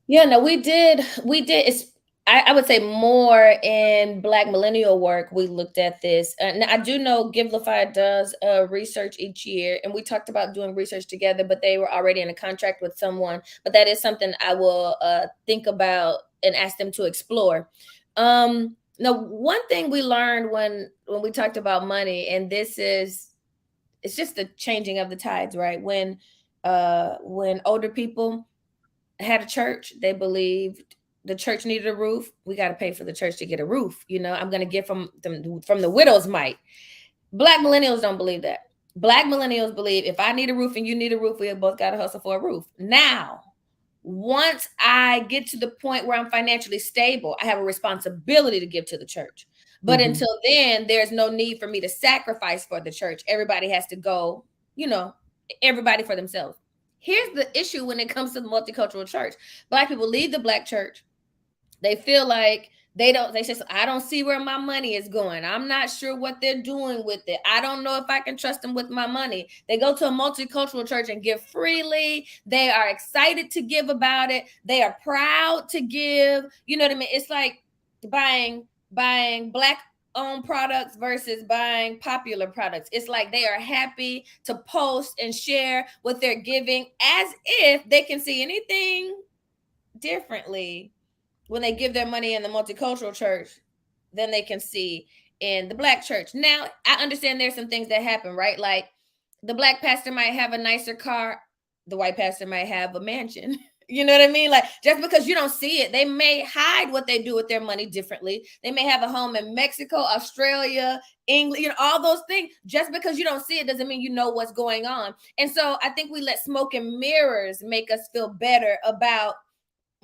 Yeah, no, we did. It's, I would say more in Black millennial work, we looked at this. And I do know Givelify does research each year, and we talked about doing research together, but they were already in a contract with someone. But that is something I will think about and ask them to explore. Now, one thing we learned when we talked about money, and this is, it's just the changing of the tides, right? When older people had a church, they believed the church needed a roof. We got to pay for the church to get a roof. You know, I'm going to get from the widow's mite. Black millennials don't believe that. Black millennials believe if I need a roof and you need a roof, we both got to hustle for a roof. Now, once I get to the point where I'm financially stable, I have a responsibility to give to the church. But until then, there's no need for me to sacrifice for the church. Everybody has to go, you know, everybody for themselves. Here's the issue when it comes to the multicultural church. Black people leave the Black church. They feel like they say, I don't see where my money is going. I'm not sure what they're doing with it. I don't know if I can trust them with my money. They go to a multicultural church and give freely. They are excited to give about it. They are proud to give. You know what I mean? It's like buying Black owned products versus buying popular products. It's like they are happy to post and share what they're giving as if they can see anything differently when they give their money in the multicultural church than they can see in the Black church. Now, I understand there's some things that happen, right? Like the Black pastor might have a nicer car. The white pastor might have a mansion. You know what I mean? Like just because you don't see it, they may hide what they do with their money differently. They may have a home in Mexico, Australia, England, you know, all those things. Just because you don't see it doesn't mean you know what's going on. And so I think we let smoke and mirrors make us feel better about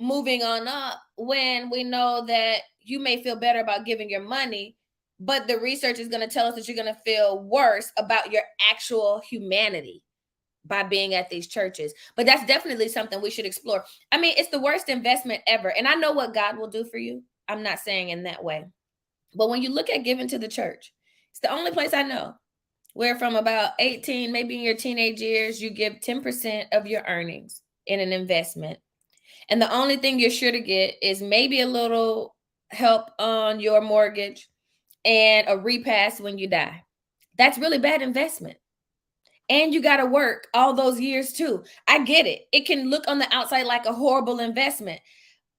moving on up when we know that you may feel better about giving your money, but the research is going to tell us that you're going to feel worse about your actual humanity by being at these churches. But that's definitely something we should explore. I mean, it's the worst investment ever. And I know what God will do for you. I'm not saying in that way. But when you look at giving to the church, it's the only place I know where from about 18, maybe in your teenage years, you give 10% of your earnings in an investment. And the only thing you're sure to get is maybe a little help on your mortgage and a repass when you die. That's really bad investment. And you got to work all those years too. I get it. It can look on the outside like a horrible investment.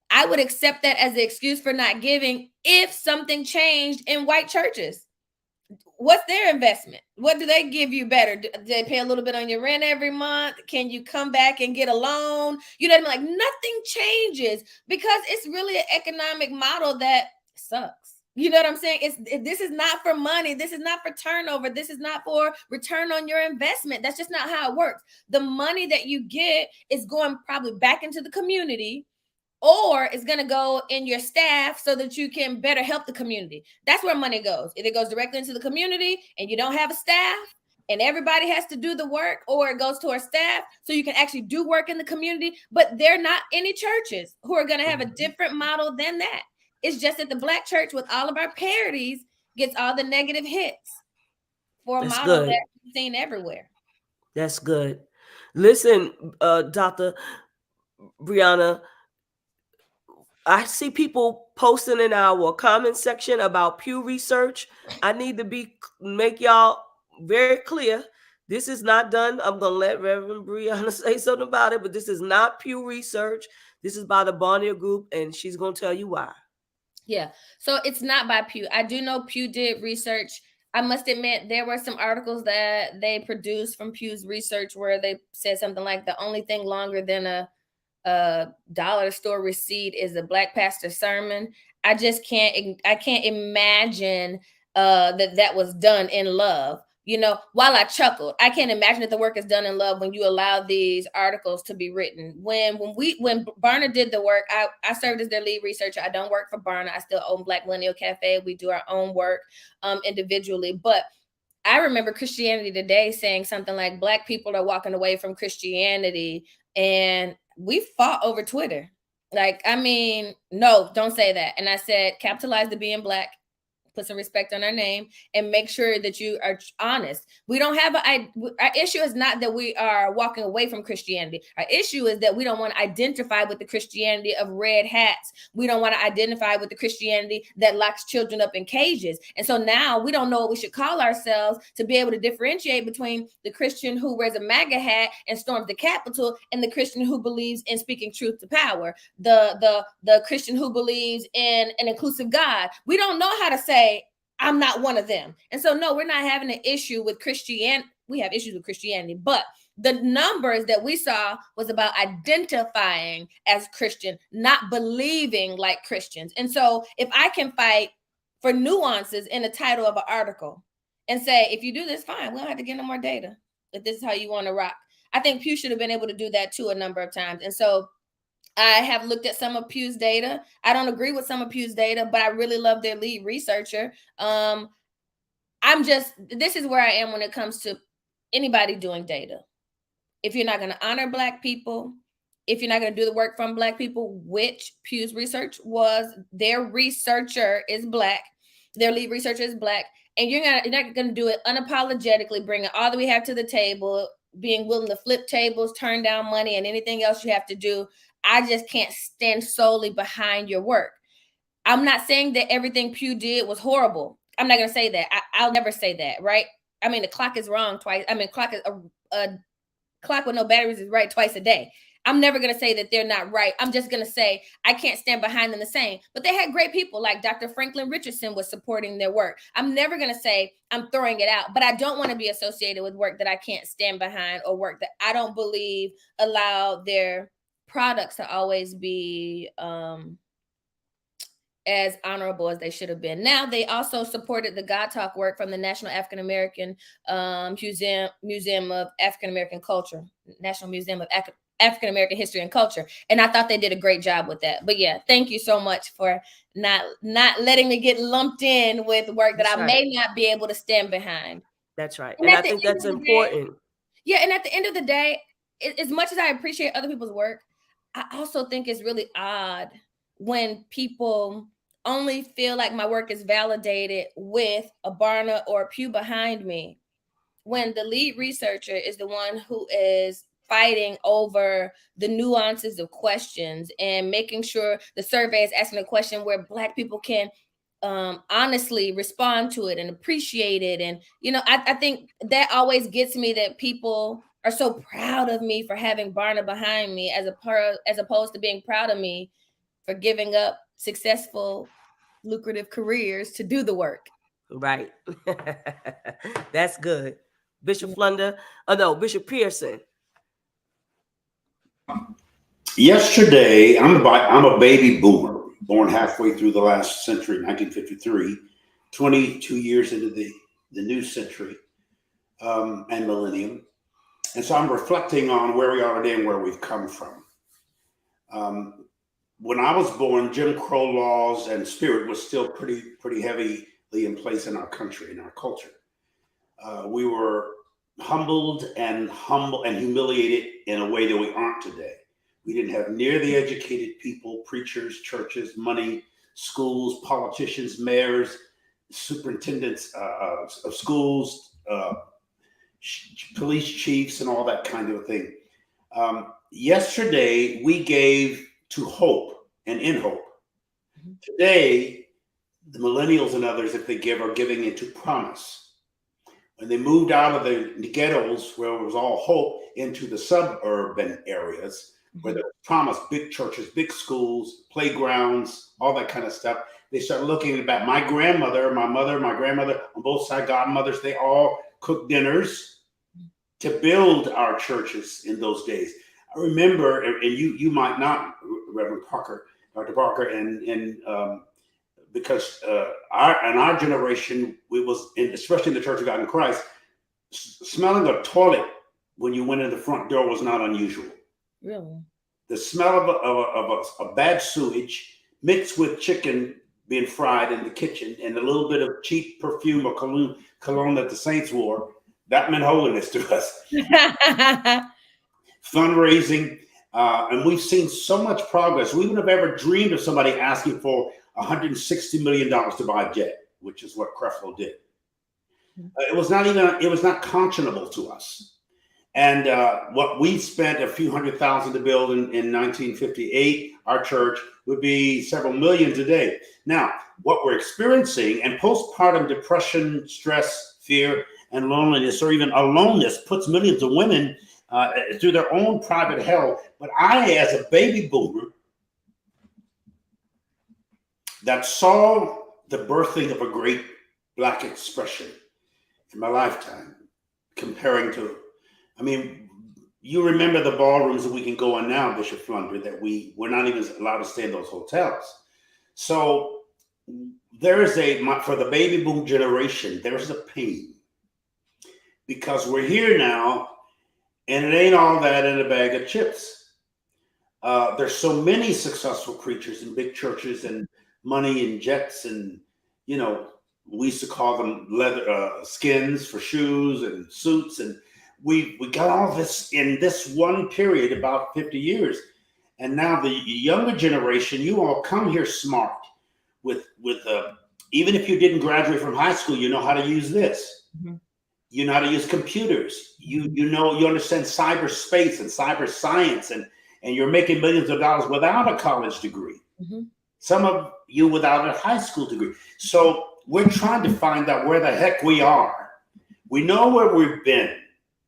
I would accept that as an excuse for not giving if something changed in white churches. What's their investment? What do they give you better? Do they pay a little bit on your rent every month? Can you come back and get a loan? You know what I mean? Like nothing changes because it's really an economic model that sucks. You know what I'm saying? This is not for money. This is not for turnover. This is not for return on your investment. That's just not how it works. The money that you get is going probably back into the community, or it's going to go in your staff so that you can better help the community. That's where money goes. If it goes directly into the community and you don't have a staff and everybody has to do the work, or it goes to our staff so you can actually do work in the community. But there are not any churches who are going to have a different model than that. It's just that the Black church with all of our parities gets all the negative hits for a model that's seen everywhere. That's good. Listen, Dr. Brianna, I see people posting in our comment section about Pew Research. I need to make y'all very clear. This is not done. I'm going to let Reverend Brianna say something about it, but this is not Pew Research. This is by the Bonnier Group, and she's going to tell you why. Yeah. So it's not by Pew. I do know Pew did research. I must admit, there were some articles that they produced from Pew's research where they said something like the only thing longer than a dollar store receipt is a black pastor sermon. I can't imagine that was done in love. You know, while I chuckled, I can't imagine that the work is done in love when you allow these articles to be written. When Barna did the work, I served as their lead researcher. I don't work for Barna. I still own Black Millennial Cafe. We do our own work individually. But I remember Christianity Today saying something like Black people are walking away from Christianity, and we fought over Twitter. Like, I mean, no, don't say that. And I said, capitalize the being Black, put some respect on our name, and make sure that you are honest. We don't have our issue is not that we are walking away from Christianity. Our issue is that we don't want to identify with the Christianity of red hats. We don't want to identify with the Christianity that locks children up in cages. And so now we don't know what we should call ourselves to be able to differentiate between the Christian who wears a MAGA hat and storms the Capitol and the Christian who believes in speaking truth to power, the Christian who believes in an inclusive God. We don't know how to say, I'm not one of them. And so, no, we're not having an issue with Christianity. We have issues with Christianity, but the numbers that we saw was about identifying as Christian, not believing like Christians. And so if I can fight for nuances in the title of an article and say, if you do this, fine, we don't have to get no more data. If this is how you want to rock. I think Pew should have been able to do that too a number of times. And so I have looked at some of Pew's data. I don't agree with some of Pew's data, but I really love their lead researcher. This is where I am when it comes to anybody doing data. If you're not going to honor Black people, if you're not going to do the work from Black people, which Pew's research was, their researcher is Black, their lead researcher is Black, and you're not going to do it unapologetically, bringing all that we have to the table, being willing to flip tables, turn down money, and anything else you have to do. I just can't stand solely behind your work. I'm not saying that everything Pew did was horrible. I'm not going to say that. I'll never say that, right? I mean, the clock is wrong twice. I mean, a clock with no batteries is right twice a day. I'm never going to say that they're not right. I'm just going to say I can't stand behind them the same. But they had great people like Dr. Franklin Richardson was supporting their work. I'm never going to say I'm throwing it out, but I don't want to be associated with work that I can't stand behind or work that I don't believe allow their products to always be as honorable as they should have been. Now, they also supported the God Talk work from the National African American Museum of African American Culture, National Museum of African American History and Culture, and I thought they did a great job with that. But yeah, thank you so much for not letting me get lumped in with work that I may not be able to stand behind. That's right, and I think that's important. Yeah, and at the end of the day, as much as I appreciate other people's work, I also think it's really odd when people only feel like my work is validated with a Barna or a Pew behind me, when the lead researcher is the one who is fighting over the nuances of questions and making sure the survey is asking a question where Black people can honestly respond to it and appreciate it. And, you know, I think that always gets me, that people are so proud of me for having Barna behind me as opposed to being proud of me for giving up successful, lucrative careers to do the work. Right. That's good. Bishop Flunder. Oh no, Bishop Pearson. Yesterday, I'm a baby boomer, born halfway through the last century, 1953, 22 years into the new century and millennium. And so I'm reflecting on where we are today and where we've come from. When I was born, Jim Crow laws and spirit was still pretty heavily in place in our country, in our culture. We were humbled and humiliated in a way that we aren't today. We didn't have near the educated people, preachers, churches, money, schools, politicians, mayors, superintendents of schools, police chiefs, and all that kind of thing. Yesterday, we gave to hope and in hope. Today, the millennials and others, if they give, are giving into promise. When they moved out of the ghettos, where it was all hope, into the suburban areas, where there was promise, big churches, big schools, playgrounds, all that kind of stuff, They started looking back. My grandmother, my mother, my grandmother, on both sides, godmothers, they all cooked dinners to build our churches in those days. I remember, and you might not, Reverend Parker, Dr. Parker, and because our generation, we was, especially in the Church of God in Christ, smelling a toilet when you went in the front door was not unusual. Really? The smell of a bad sewage mixed with chicken being fried in the kitchen and a little bit of cheap perfume or cologne that the saints wore, that meant holiness to us. Fundraising, and we've seen so much progress. We wouldn't have ever dreamed of somebody asking for $160 million to buy a jet, which is what Creflo did. It was not conscionable to us. And what we spent a few $100,000 to build in 1958, our church, would be several million today. Now, what we're experiencing, and postpartum depression, stress, fear, and loneliness, or even aloneness, puts millions of women through their own private hell. But I, as a baby boomer, that saw the birthing of a great Black expression in my lifetime, comparing to, I mean, you remember the ballrooms that we can go in now, Bishop Flunder, that we're not even allowed to stay in those hotels. So there is for the baby boom generation, there is a pain, because we're here now and it ain't all that in a bag of chips. There's so many successful preachers in big churches and money and jets, and, you know, we used to call them leather skins for shoes and suits, and we got all this in this one period, about 50 years. And now the younger generation, you all come here smart with even if you didn't graduate from high school, you know how to use this. Mm-hmm. You know how to use computers. You understand cyberspace and cyber science, and you're making millions of dollars without a college degree. Mm-hmm. Some of you without a high school degree. So we're trying to find out where the heck we are. We know where we've been.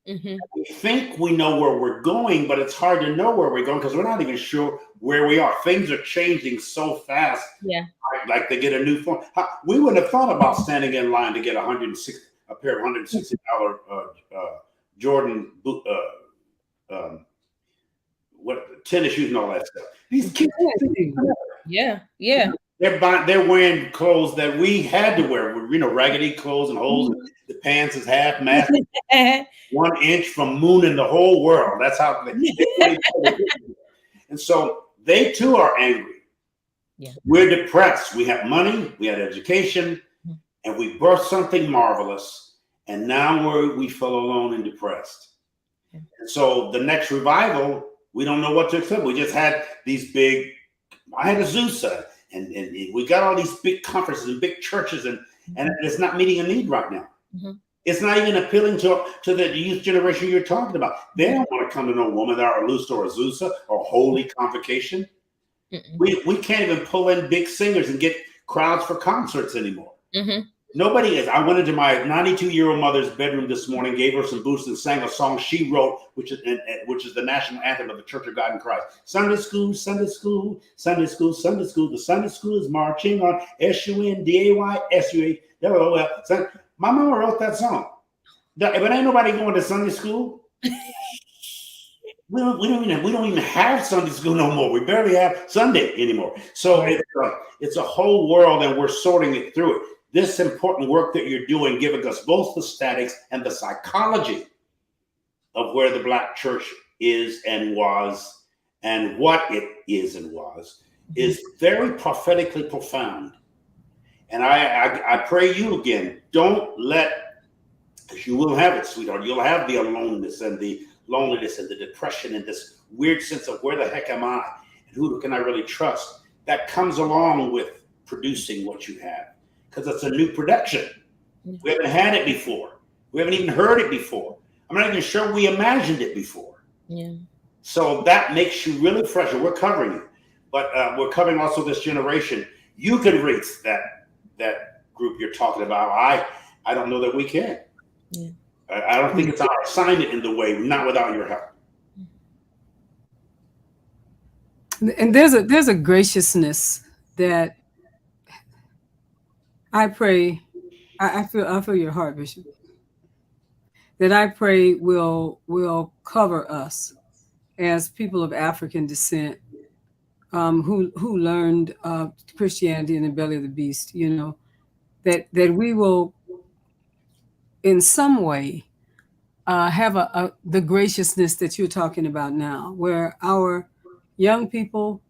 Mm-hmm. We think we know where we're going, but it's hard to know where we're going because we're not even sure where we are. Things are changing so fast. Yeah, like they get a new phone. We wouldn't have thought about standing in line to get a pair of $160 Jordan tennis shoes and all that stuff. These kids, yeah. They're wearing clothes that we had to wear. Raggedy clothes and holes. Mm-hmm. The pants is half mask, 1 inch from moon in the whole world. That's how they and so they too are angry. Yeah. We're depressed. We have money, we had education, and we birthed something marvelous. And now we feel alone and depressed. And so the next revival, we don't know what to expect. We just had these big, I had Azusa, and we got all these big conferences and big churches, and it's not meeting a need right now. Mm-hmm. It's not even appealing to the youth generation you're talking about. They don't want to come to no woman or Luce or Azusa or Holy Convocation. Mm-mm. We can't even pull in big singers and get crowds for concerts anymore. Mm-hmm. Nobody is. I went into my 92-year-old mother's bedroom this morning, gave her some boosts, and sang a song she wrote, which is the national anthem of the Church of God in Christ. Sunday school, Sunday school, Sunday school, Sunday school. The Sunday school is marching on. SUNDAYSUA. My mama wrote that song. But ain't nobody going to Sunday school. We don't even have Sunday school no more. We barely have Sunday anymore. So it's a whole world, and we're sorting it through it. This important work that you're doing, giving us both the statics and the psychology of where the Black church is and was, and what it is and was, is very prophetically profound. And I pray you again, don't let, because you will have it, sweetheart. You'll have the aloneness and the loneliness and the depression and this weird sense of where the heck am I and who can I really trust? That comes along with producing what you have. Because it's a new production. We haven't had it before. We haven't even heard it before. I'm not even sure we imagined it before. Yeah. So that makes you really fresh. And we're covering it. But we're covering also this generation. You can reach that group you're talking about. I don't know that we can. Yeah. I don't think it's our assignment in the way, not without your help. And there's a graciousness that I pray, I feel your heart, Bishop, that I pray will cover us as people of African descent, who learned Christianity in the belly of the beast. You know, that we will in some way have the graciousness that you're talking about now, where our young people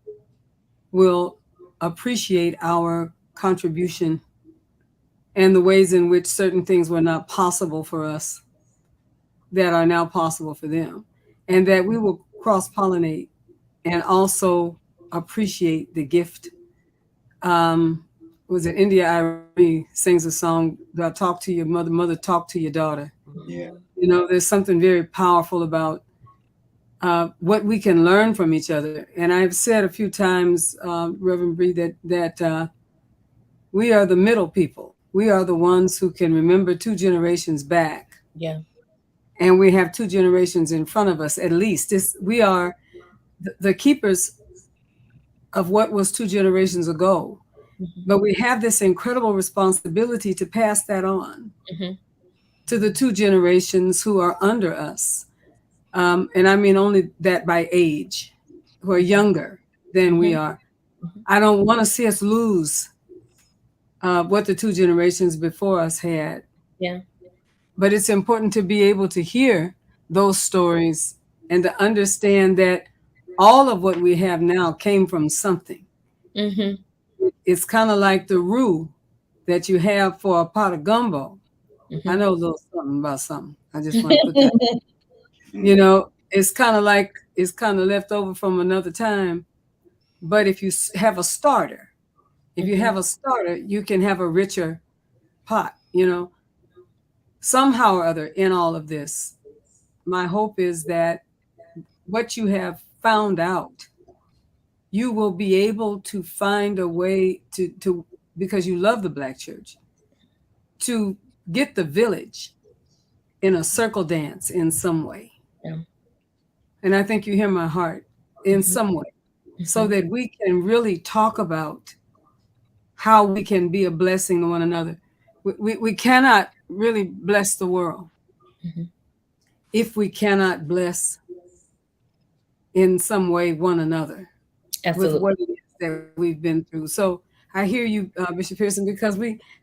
will appreciate our contribution and the ways in which certain things were not possible for us that are now possible for them, and that we will cross-pollinate and also appreciate the gift. Was it India Irene sings a song that talk to your mother, mother talk to your daughter. Yeah. You know, there's something very powerful about what we can learn from each other. And I've said a few times, Reverend Bree, that we are the middle people. We are the ones who can remember 2 generations back. Yeah. And we have 2 generations in front of us, at least. We are the keepers of what was 2 generations ago. Mm-hmm. But we have this incredible responsibility to pass that on mm-hmm. to the 2 generations who are under us. And I mean only that by age, who are younger than mm-hmm. we are. Mm-hmm. I don't want to see us lose what the 2 generations before us had. Yeah. But it's important to be able to hear those stories and to understand that all of what we have now came from something. Mm-hmm. It's kind of like the roux that you have for a pot of gumbo. Mm-hmm. I know a little something about something. I just want to put that. You know, it's kind of left over from another time. But if you have a starter, you can have a richer pot, you know. Somehow or other in all of this, my hope is that what you have found out, you will be able to find a way to because you love the Black church, to get the village in a circle dance in some way. Yeah. And I think you hear my heart in mm-hmm. some way, mm-hmm. so that we can really talk about how we can be a blessing to one another. We cannot really bless the world mm-hmm. if we cannot bless in some way one another. Absolutely. With what it is that we've been through. So I hear you, Bishop Pearson, because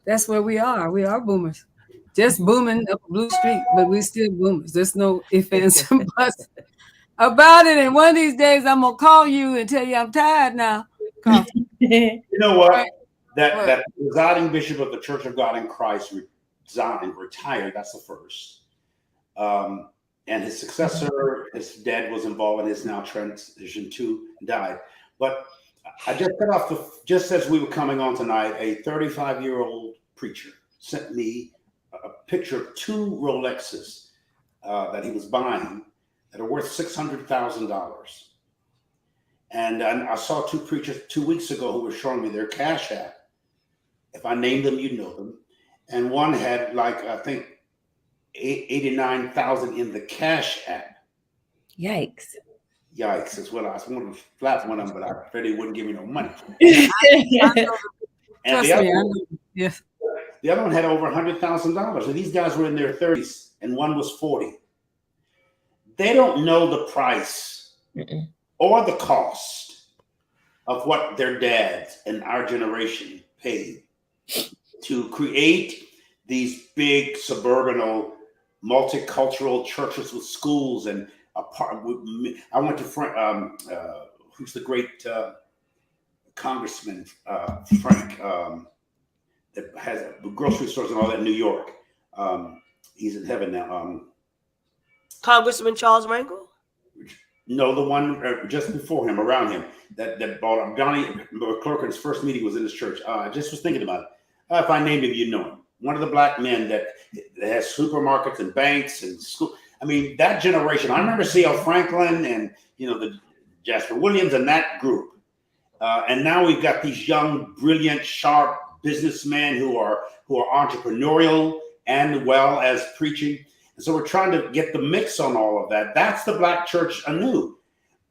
that's where we are. We are boomers. Just booming up Blue Street, but we still boomers. There's no ifs, ands, and buts about it. And one of these days I'm gonna call you and tell you I'm tired now. Carlton. You know what? Right. That presiding bishop of the Church of God in Christ retired. That's the first. And his successor, his dad was involved and is now transitioned to and died. But I just cut off just as we were coming on tonight, a 35-year-old preacher sent me a picture of 2 Rolexes that he was buying that are worth $600,000. And I saw 2 preachers 2 weeks ago who were showing me their Cash App. If I name them, you know them. And one had I think 89,000 in the Cash App. Yikes! As well. I wanted to slap one of them, but I figured he wouldn't give me no money. And the other one had over $100,000. And these guys were in their 30s, and one was 40. They don't know the price or the cost of what their dads and our generation paid to create these big suburban multicultural churches with schools and I went to who's the great congressman, Frank, that has grocery stores and all that in New York. He's in heaven now. Congressman Charles Rangel? No, the one just before him, around him, that bought him. Johnny McClurkin's first meeting was in his church. I just was thinking about it. If I named him, you know him. One of the Black men that has supermarkets and banks and school. I mean, that generation. I remember C.L. Franklin and the Jasper Williams and that group. And now we've got these young, brilliant, sharp businessmen who are entrepreneurial and well as preaching. And so we're trying to get the mix on all of that. That's the Black church anew.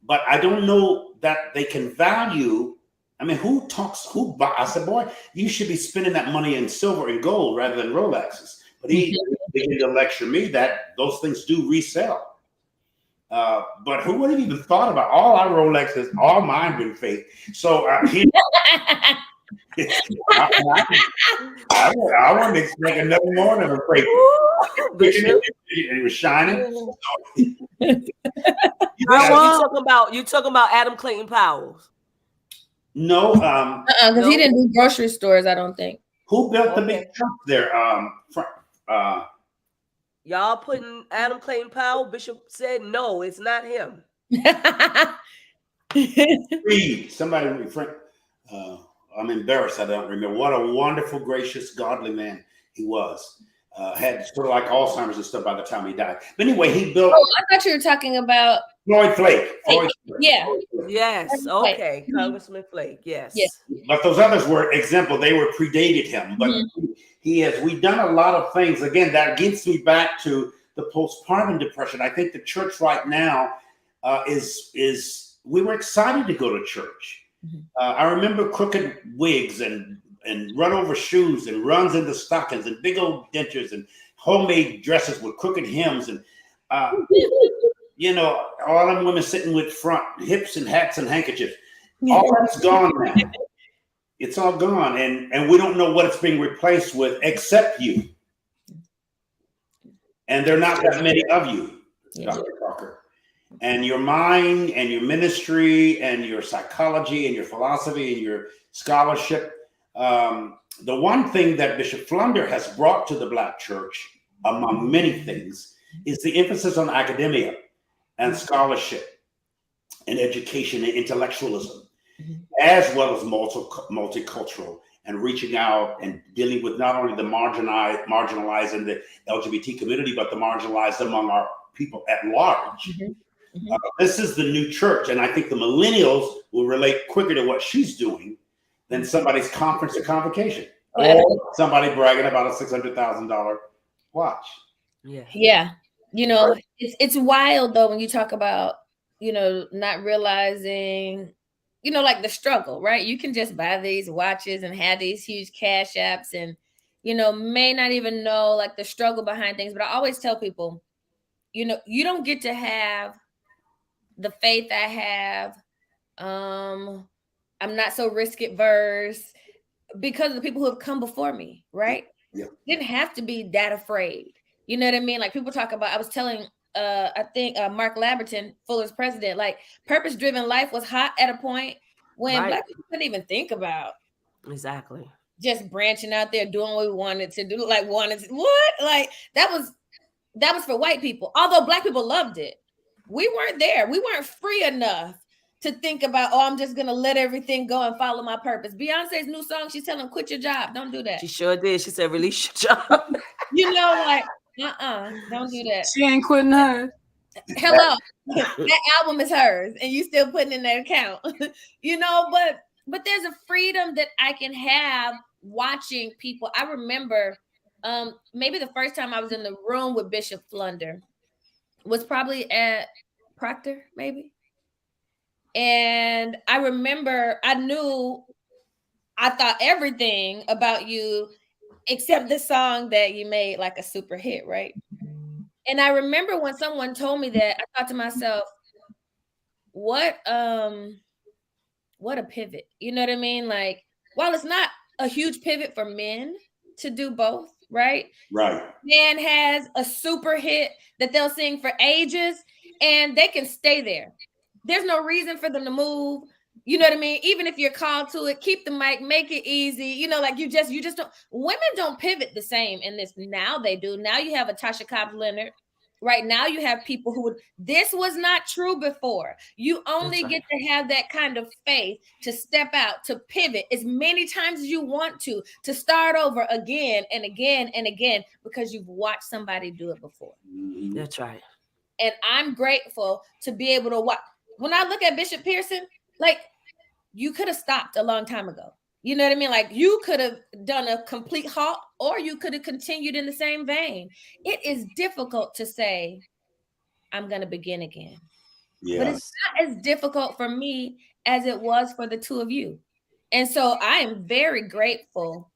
But I don't know that they can value I mean, who talks? Who buy? I said, boy, you should be spending that money in silver and gold rather than Rolexes. But he began to lecture me that those things do resell. But who would have even thought about all our Rolexes? All mine been fake. So I wasn't expecting nothing more than a fake. It was shining. You talking about Adam Clayton Powell? No, because he didn't do grocery stores, I don't think. Who built the big truck there? Y'all putting Adam Clayton Powell? Bishop said no, it's not him. Somebody, I'm embarrassed. I don't remember. What a wonderful, gracious, godly man he was. Had sort of like Alzheimer's and stuff by the time he died. But anyway, he built. Oh, I thought you were talking about Floyd Flake. Yeah. Yes. Okay. Congressman Flake. Yes. But those others were example. They were predated him. But we've done a lot of things. Again, that gets me back to the postpartum depression. I think the church right now is we were excited to go to church. I remember crooked wigs and run over shoes and runs into stockings and big old dentures and homemade dresses with crooked hems and all them women sitting with front hips and hats and handkerchiefs. All that's gone now. It's all gone, and we don't know what it's being replaced with except you. And there are not that many of you, Dr. Parker. And your mind and your ministry and your psychology and your philosophy and your scholarship. The one thing that Bishop Flunder has brought to the Black church, among many things, is the emphasis on academia and scholarship and education and intellectualism, as well as multicultural and reaching out and dealing with not only the marginalized in the LGBT community, but the marginalized among our people at large. This is the new church, and I think the millennials will relate quicker to what she's doing than somebody's conference or convocation, or somebody bragging about a $600,000 watch. Yeah. It's wild though when you talk about, not realizing, like the struggle, right? You can just buy these watches and have these huge cash apps and, may not even know like the struggle behind things. But I always tell people, you don't get to have the faith I have. I'm not so risk adverse because of the people who have come before me, right? Didn't have to be that afraid. You know what I mean? Like people talk about, I was telling, I think Mark Laberton, Fuller's president, like purpose-driven life was hot at a point when Black people couldn't even think about. Exactly. Just branching out there, doing what we wanted to do, what? Like that was for white people. Although Black people loved it. We weren't there. We weren't free enough to think about, I'm just going to let everything go and follow my purpose. Beyonce's new song, she's telling them, quit your job. Don't do that. She sure did. She said, release your job. Don't do that. She ain't quitting hers. Hello. That album is hers and you still putting in that account. But there's a freedom that I can have watching people. I remember maybe the first time I was in the room with Bishop Flunder was probably at Proctor, maybe. And I remember I thought everything about you except the song that you made like a super hit, right? And I remember when someone told me that, I thought to myself, what a pivot. You know what I mean? Like, while it's not a huge pivot for men to do both, right? Right. Man has a super hit that they'll sing for ages and they can stay there. There's no reason for them to move. You know what I mean? Even if you're called to it, keep the mic, make it easy. Like you just don't. Women don't pivot the same in this. Now they do. Now you have a Tasha Cobbs Leonard. Right now you have people who this was not true before. You only get to have that kind of faith to step out, to pivot as many times as you want to start over again and again and again, because you've watched somebody do it before. That's right. And I'm grateful to be able to watch. When I look at Bishop Pearson, like you could have stopped a long time ago. You know what I mean? Like you could have done a complete halt or you could have continued in the same vein. It is difficult to say, I'm going to begin again. But it's not as difficult for me as it was for the two of you. And so I am very grateful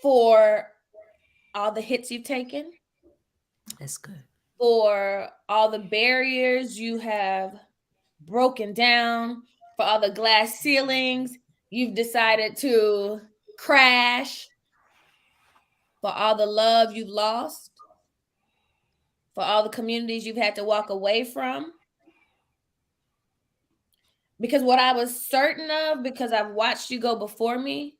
for all the hits you've taken. That's good. For all the barriers you have broken down, for all the glass ceilings you've decided to crash, for all the love you've lost, for all the communities you've had to walk away from. Because what I was certain of, because I've watched you go before me,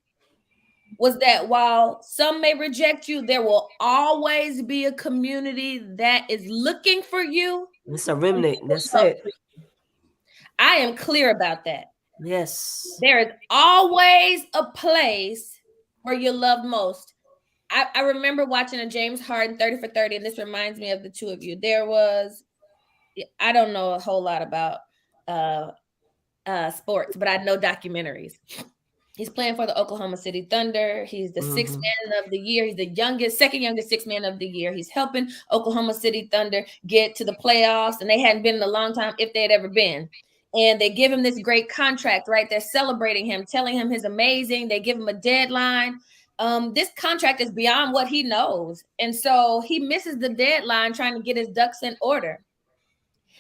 was that while some may reject you, there will always be a community that is looking for you. It's a remnant. That's it. I am clear about that. Yes. There is always a place where you're loved most. I remember watching a James Harden 30 for 30, and this reminds me of the two of you. There was, I don't know a whole lot about sports, but I know documentaries. He's playing for the Oklahoma City Thunder. He's the sixth man of the year. He's the second youngest sixth man of the year. He's helping Oklahoma City Thunder get to the playoffs, and they hadn't been in a long time, if they had ever been. And they give him this great contract, right? They're celebrating him, telling him he's amazing. They give him a deadline. This contract is beyond what he knows. And so he misses the deadline trying to get his ducks in order.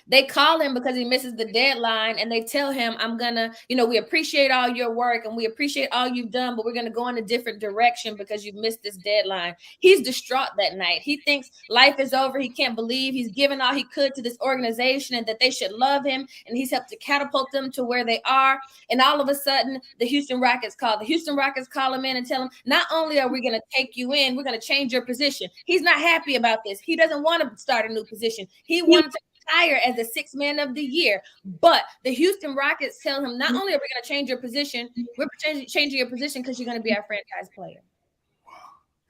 They call him because he misses the deadline, and they tell him, I'm gonna, we appreciate all your work and we appreciate all you've done, but we're gonna go in a different direction because you've missed this deadline. He's distraught that night. He thinks life is over. He can't believe he's given all he could to this organization and that they should love him, and he's helped to catapult them to where they are. And all of a sudden, the Houston Rockets call. The Houston Rockets call him in and tell him, not only are we gonna take you in, we're gonna change your position. He's not happy about this. He doesn't want to start a new position. He wanted to retire as the sixth man of the year. But the Houston Rockets tell him, not only are we going to change your position, we're changing your position because you're going to be our franchise player.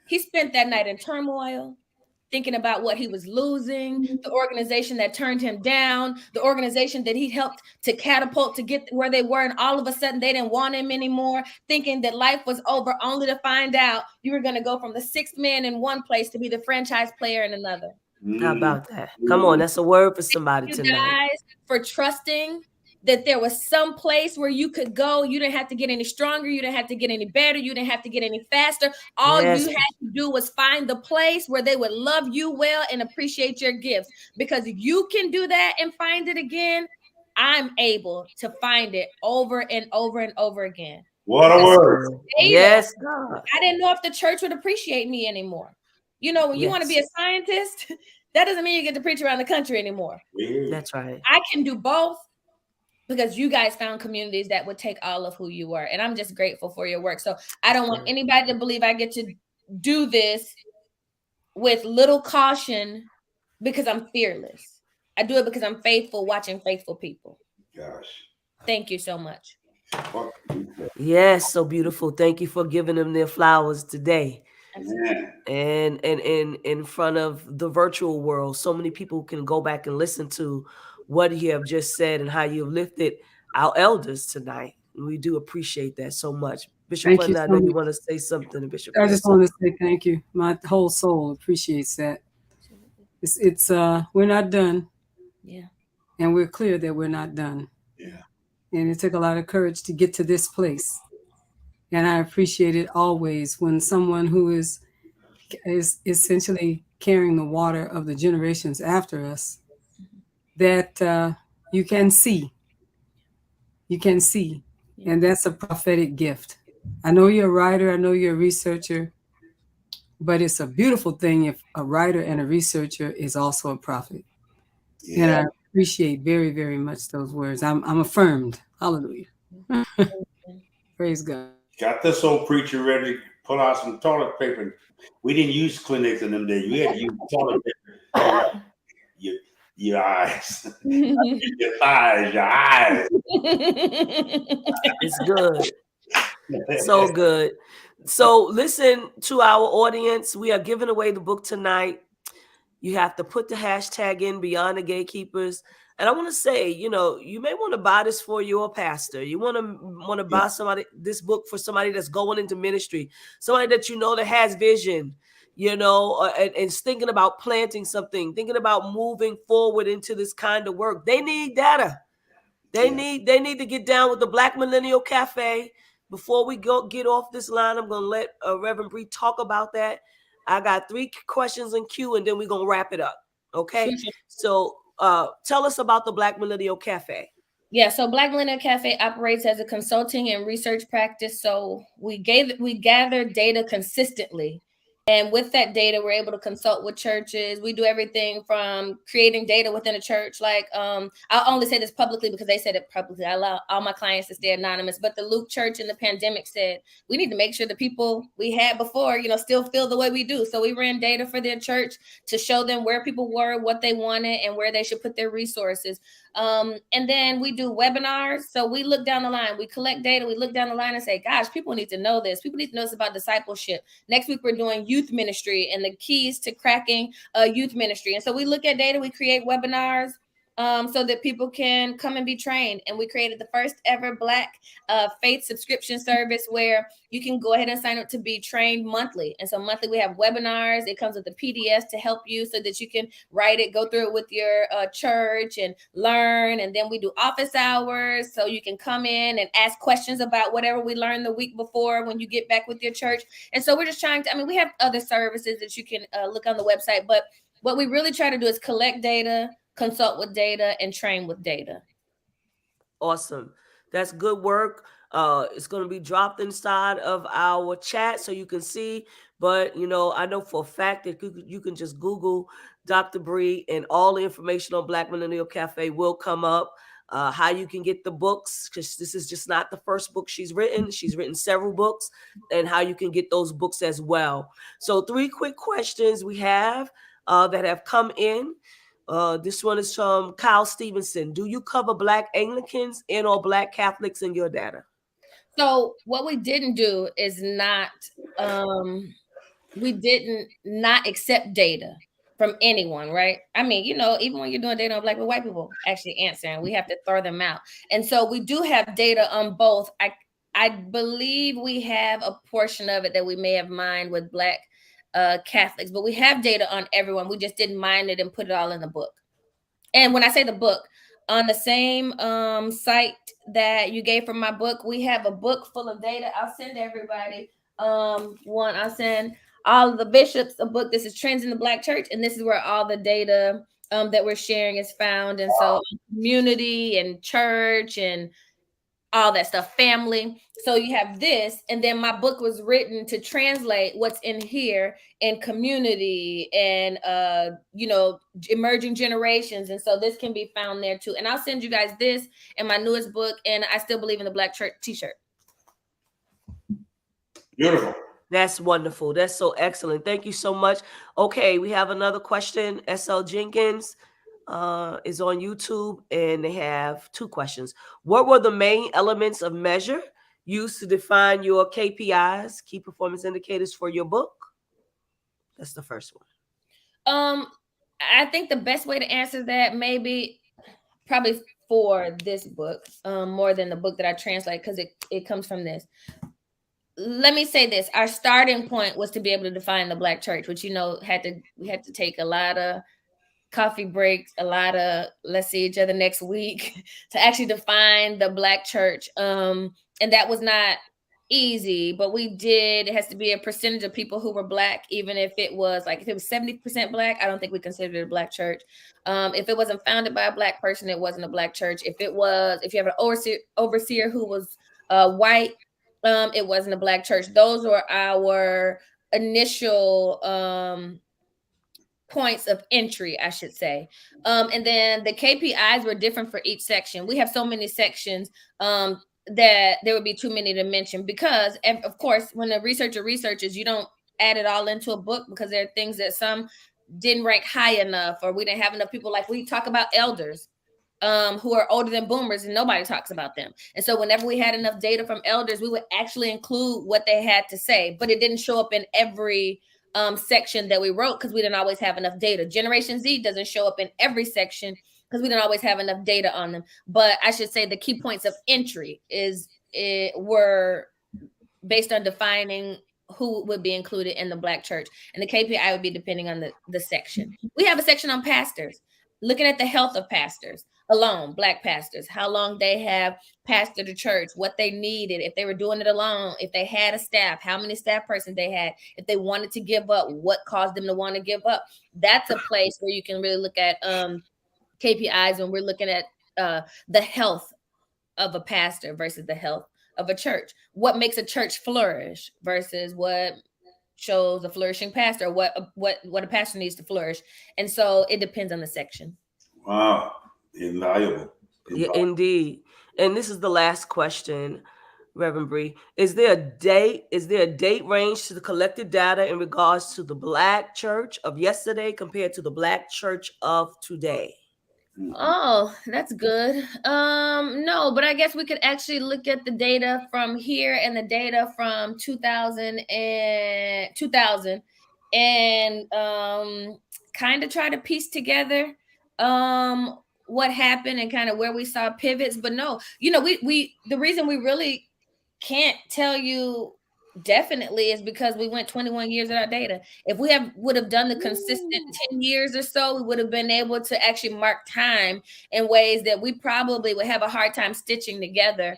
He spent that night in turmoil, thinking about what he was losing, the organization that turned him down, the organization that he helped to catapult to get where they were, and all of a sudden they didn't want him anymore, thinking that life was over, only to find out you were going to go from the sixth man in one place to be the franchise player in another. How about that? Come on, that's a word for somebody Thank tonight. you guys for trusting that there was some place where you could go. You didn't have to get any stronger. You didn't have to get any better. You didn't have to get any faster. All you had to do was find the place where they would love you well and appreciate your gifts. Because if you can do that and find it again, I'm able to find it over and over and over again. What a word. Yes, God. I didn't know if the church would appreciate me anymore. When you want to be a scientist, that doesn't mean you get to preach around the country anymore. That's right. I can do both because you guys found communities that would take all of who you were. And I'm just grateful for your work. So I don't want anybody to believe I get to do this with little caution because I'm fearless. I do it because I'm faithful, watching faithful people. Gosh. Thank you so much. Yes, so beautiful. Thank you for giving them their flowers today. Yeah. And in front of the virtual world, so many people can go back and listen to what you have just said and how you have lifted our elders tonight. We do appreciate that so much. Bishop Flunder, I know you want to say something, Bishop. I just want to say thank you. My whole soul appreciates that. It's we're not done. Yeah. And we're clear that we're not done. Yeah. And it took a lot of courage to get to this place. And I appreciate it always when someone who is essentially carrying the water of the generations after us, that you can see. You can see. And that's a prophetic gift. I know you're a writer. I know you're a researcher. But it's a beautiful thing if a writer and a researcher is also a prophet. Yeah. And I appreciate very, very much those words. I'm affirmed. Hallelujah. Praise God. Got this old preacher ready to pull out some toilet paper. We didn't use clinics in them days. We had to use toilet paper. Your eyes. Your thighs, your eyes. It's good. So good. So listen to our audience. We are giving away the book tonight. You have to put the hashtag in Beyond the Gatekeepers. And I want to say, you may want to buy this for your pastor. You want to buy this book for somebody that's going into ministry, somebody that that has vision, and is thinking about planting something, thinking about moving forward into this kind of work. They need data. They need to get down with the Black Millennial Cafe. Before we get off this line, I'm gonna let Reverend Bree talk about that. I got 3 questions in queue, and then we're gonna wrap it up. Okay. Sure. So tell us about the Black Millennial Cafe. Yeah, so Black Millennial Cafe operates as a consulting and research practice. So we gather data consistently. And with that data, we're able to consult with churches. We do everything from creating data within a church. Like, I'll only say this publicly because they said it publicly. I allow all my clients to stay anonymous. But the Luke Church in the pandemic said, we need to make sure the people we had before, still feel the way we do. So we ran data for their church to show them where people were, what they wanted, and where they should put their resources. And then we do webinars. So we look down the line, we collect data, we look down the line and say, gosh, people need to know this. People need to know this about discipleship. Next week, we're doing youth ministry and the keys to cracking youth ministry. And so we look at data, we create webinars so that people can come and be trained. And we created the first ever Black faith subscription service where you can go ahead and sign up to be trained monthly. And so monthly we have webinars. It comes with the PDFs to help you so that you can write it, go through it with your church and learn. And then we do office hours so you can come in and ask questions about whatever we learned the week before when you get back with your church. And so we're just trying to, we have other services that you can look on the website, but what we really try to do is collect data, consult with data, and train with data. Awesome. That's good work. It's going to be dropped inside of our chat so you can see. But, I know for a fact that you can just Google Dr. Bree and all the information on Black Millennial Cafe will come up. How you can get the books, because this is just not the first book she's written. She's written several books, and how you can get those books as well. So 3 quick questions we have that have come in. This one is from Kyle Stevenson. Do you cover Black Anglicans and or Black Catholics in your data? So what we didn't do is we didn't not accept data from anyone, right? Even when you're doing data on Black and white people actually answering, we have to throw them out. And so we do have data on both. I believe we have a portion of it that we may have mined with Black Catholics, but we have data on everyone. We just didn't mine it and put it all in the book. And when I say the book, on the same site that you gave from my book, we have a book full of data. I'll send everybody one. I'll send all of the bishops a book. This is Trends in the Black Church, and this is where all the data that we're sharing is found. And so community and church and all that stuff, family. So you have this, and then my book was written to translate what's in here in community and emerging generations. And so this can be found there too. And I'll send you guys this and my newest book, and I Still Believe in the Black Church t-shirt. Beautiful. That's wonderful. That's so excellent. Thank you so much. Okay, we have another question. SL Jenkins is on YouTube, and they have 2 questions. What were the main elements of measure used to define your KPIs, key performance indicators, for your book? That's the first one. I think the best way to answer that probably for this book, more than the book that I translate, because it comes from this. Let me say this. Our starting point was to be able to define the Black church, which, we had to take a lot of coffee breaks, a lot of let's see each other next week to actually define the Black church. And that was not easy, but we did. It has to be a percentage of people who were Black, even if it was 70% Black, I don't think we considered it a Black church. If it wasn't founded by a Black person, it wasn't a Black church. If you have an overseer who was white, it wasn't a Black church. Those were our initial points of entry, I should say. And then the KPIs were different for each section. We have so many sections that there would be too many to mention, because, of course, when the researcher researches, you don't add it all into a book, because there are things that some didn't rank high enough, or we didn't have enough people. Like, we talk about elders who are older than boomers, and nobody talks about them. And so whenever we had enough data from elders, we would actually include what they had to say, but it didn't show up in every section that we wrote, because we didn't always have enough data. Generation Z doesn't show up in every section because we didn't always have enough data on them. But I should say the key points of entry were based on defining who would be included in the Black church. And the KPI would be depending on the section. We have a section on pastors, looking at the health of pastors. alone, Black pastors, how long they have pastored the church, what they needed, if they were doing it alone, if they had a staff, how many staff persons they had, if they wanted to give up, what caused them to want to give up. That's a place where you can really look at KPIs when we're looking at the health of a pastor versus the health of a church. What makes a church flourish versus what shows a flourishing pastor, what a pastor needs to flourish. And so it depends on the section. Wow, invaluable. Yeah, indeed. And this is the last question, Reverend Bree. Is there a date range to the collected data in regards to the Black church of yesterday compared to the Black church of today? Oh, that's good. No, but I guess we could actually look at the data from here and the data from 2000 and kind of try to piece together what happened and kind of where we saw pivots. But no, we the reason we really can't tell you definitely is because we went 21 years without data. If we would have done the consistent 10 years or so, we would have been able to actually mark time in ways that we probably would have a hard time stitching together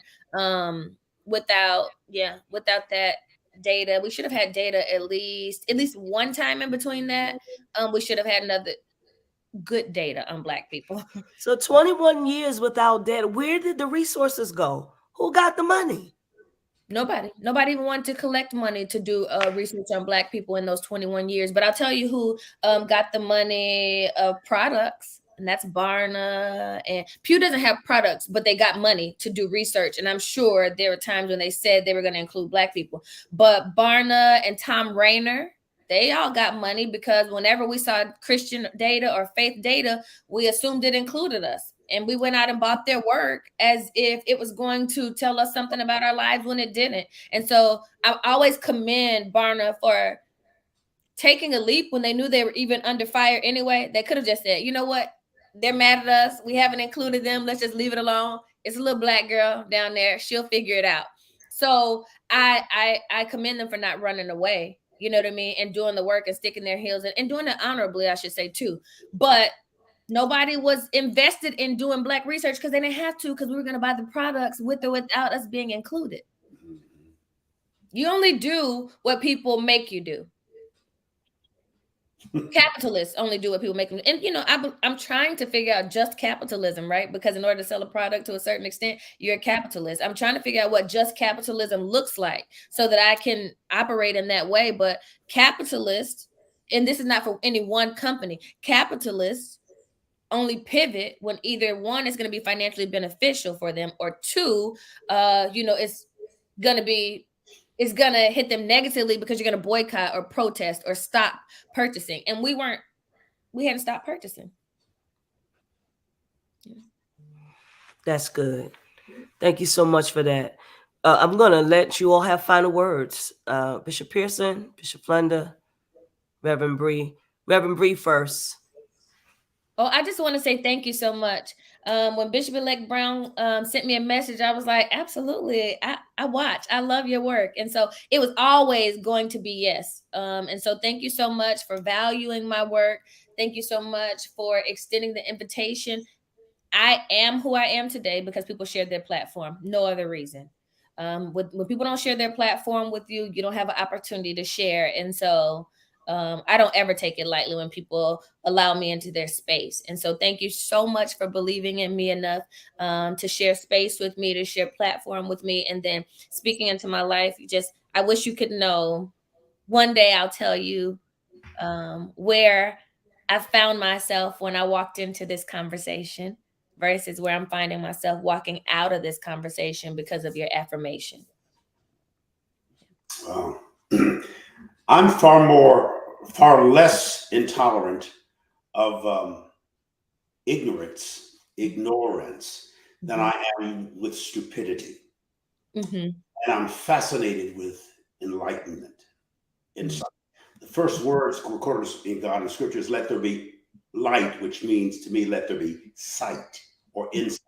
without that data. We should have had data at least one time in between that. We should have had another good data on Black people. So 21 years without data. Where did the resources go? Who got the money? Nobody even wanted to collect money to do research on Black people in those 21 years. But I'll tell you who got the money of products, and that's Barna. And Pew doesn't have products, but they got money to do research. And I'm sure there were times when they said they were going to include Black people. But Barna and Tom Rayner, they all got money because whenever we saw Christian data or faith data, we assumed it included us. And we went out and bought their work as if it was going to tell us something about our lives when it didn't. And so I always commend Barna for taking a leap when they knew they were even under fire anyway. They could have just said, you know what? They're mad at us. We haven't included them. Let's just leave it alone. It's a little Black girl down there. She'll figure it out. So I commend them for not running away, you know what I mean? And doing the work and sticking their heels in and doing it honorably, I should say too. But nobody was invested in doing Black research because they didn't have to, because we were going to buy the products with or without us being included. You only do what people make you do. Capitalists only do what people make them do. And, I'm trying to figure out just capitalism, right? Because in order to sell a product to a certain extent, you're a capitalist. I'm trying to figure out what just capitalism looks like so that I can operate in that way. But capitalists, and this is not for any one company, capitalists only pivot when either one is going to be financially beneficial for them, or two, it's going to hit them negatively because you're going to boycott or protest or stop purchasing. And we hadn't stopped purchasing. That's good. Thank you so much for that. I'm going to let you all have final words. Bishop Pearson, Bishop Flunder, Reverend Bree. Reverend Bree first. Oh, I just want to say thank you so much. When Bishop-Elect Brown sent me a message, I was like, absolutely. I watch. I love your work. And so it was always going to be yes. And so thank you so much for valuing my work. Thank you so much for extending the invitation. I am who I am today because people shared their platform. No other reason. When people don't share their platform with you, you don't have an opportunity to share. And so I don't ever take it lightly when people allow me into their space. And so thank you so much for believing in me enough to share space with me, to share platform with me, and then speaking into my life. I wish you could know. One day I'll tell you where I found myself when I walked into this conversation versus where I'm finding myself walking out of this conversation because of your affirmation. Wow. I'm far less intolerant of ignorance than I am with stupidity. Mm-hmm. And I'm fascinated with enlightenment, insight. The first words recorded in God in Scripture is "Let there be light," which means to me, "Let there be sight" or insight.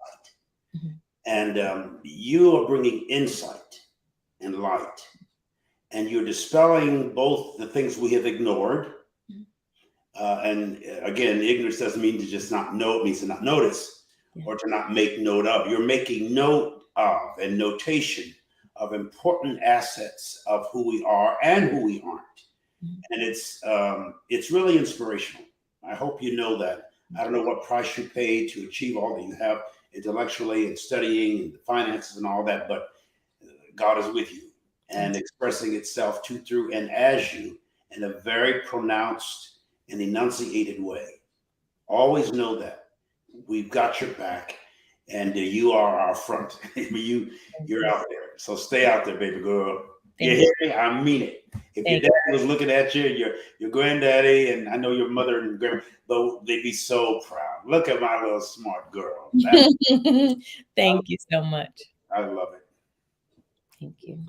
Mm-hmm. And you are bringing insight and light. And you're dispelling both the things we have ignored. And again, ignorance doesn't mean to just not know, it means to not notice. or to not make note of. You're making note of and notation of important assets of who we are and who we aren't. And it's really inspirational. I hope you know that. I don't know what price you paid to achieve all that you have intellectually and studying and the finances and all that, but God is with you and expressing itself to, through, and as you in a very pronounced and enunciated way. Always know that we've got your back, and you are our front. You're out there, so stay out there, baby girl. You hear me? I mean it. If your dad was looking at you, and your granddaddy, and I know your mother and grandma, they'd be so proud. Look at my little smart girl. Thank you so much. I love it. Thank you.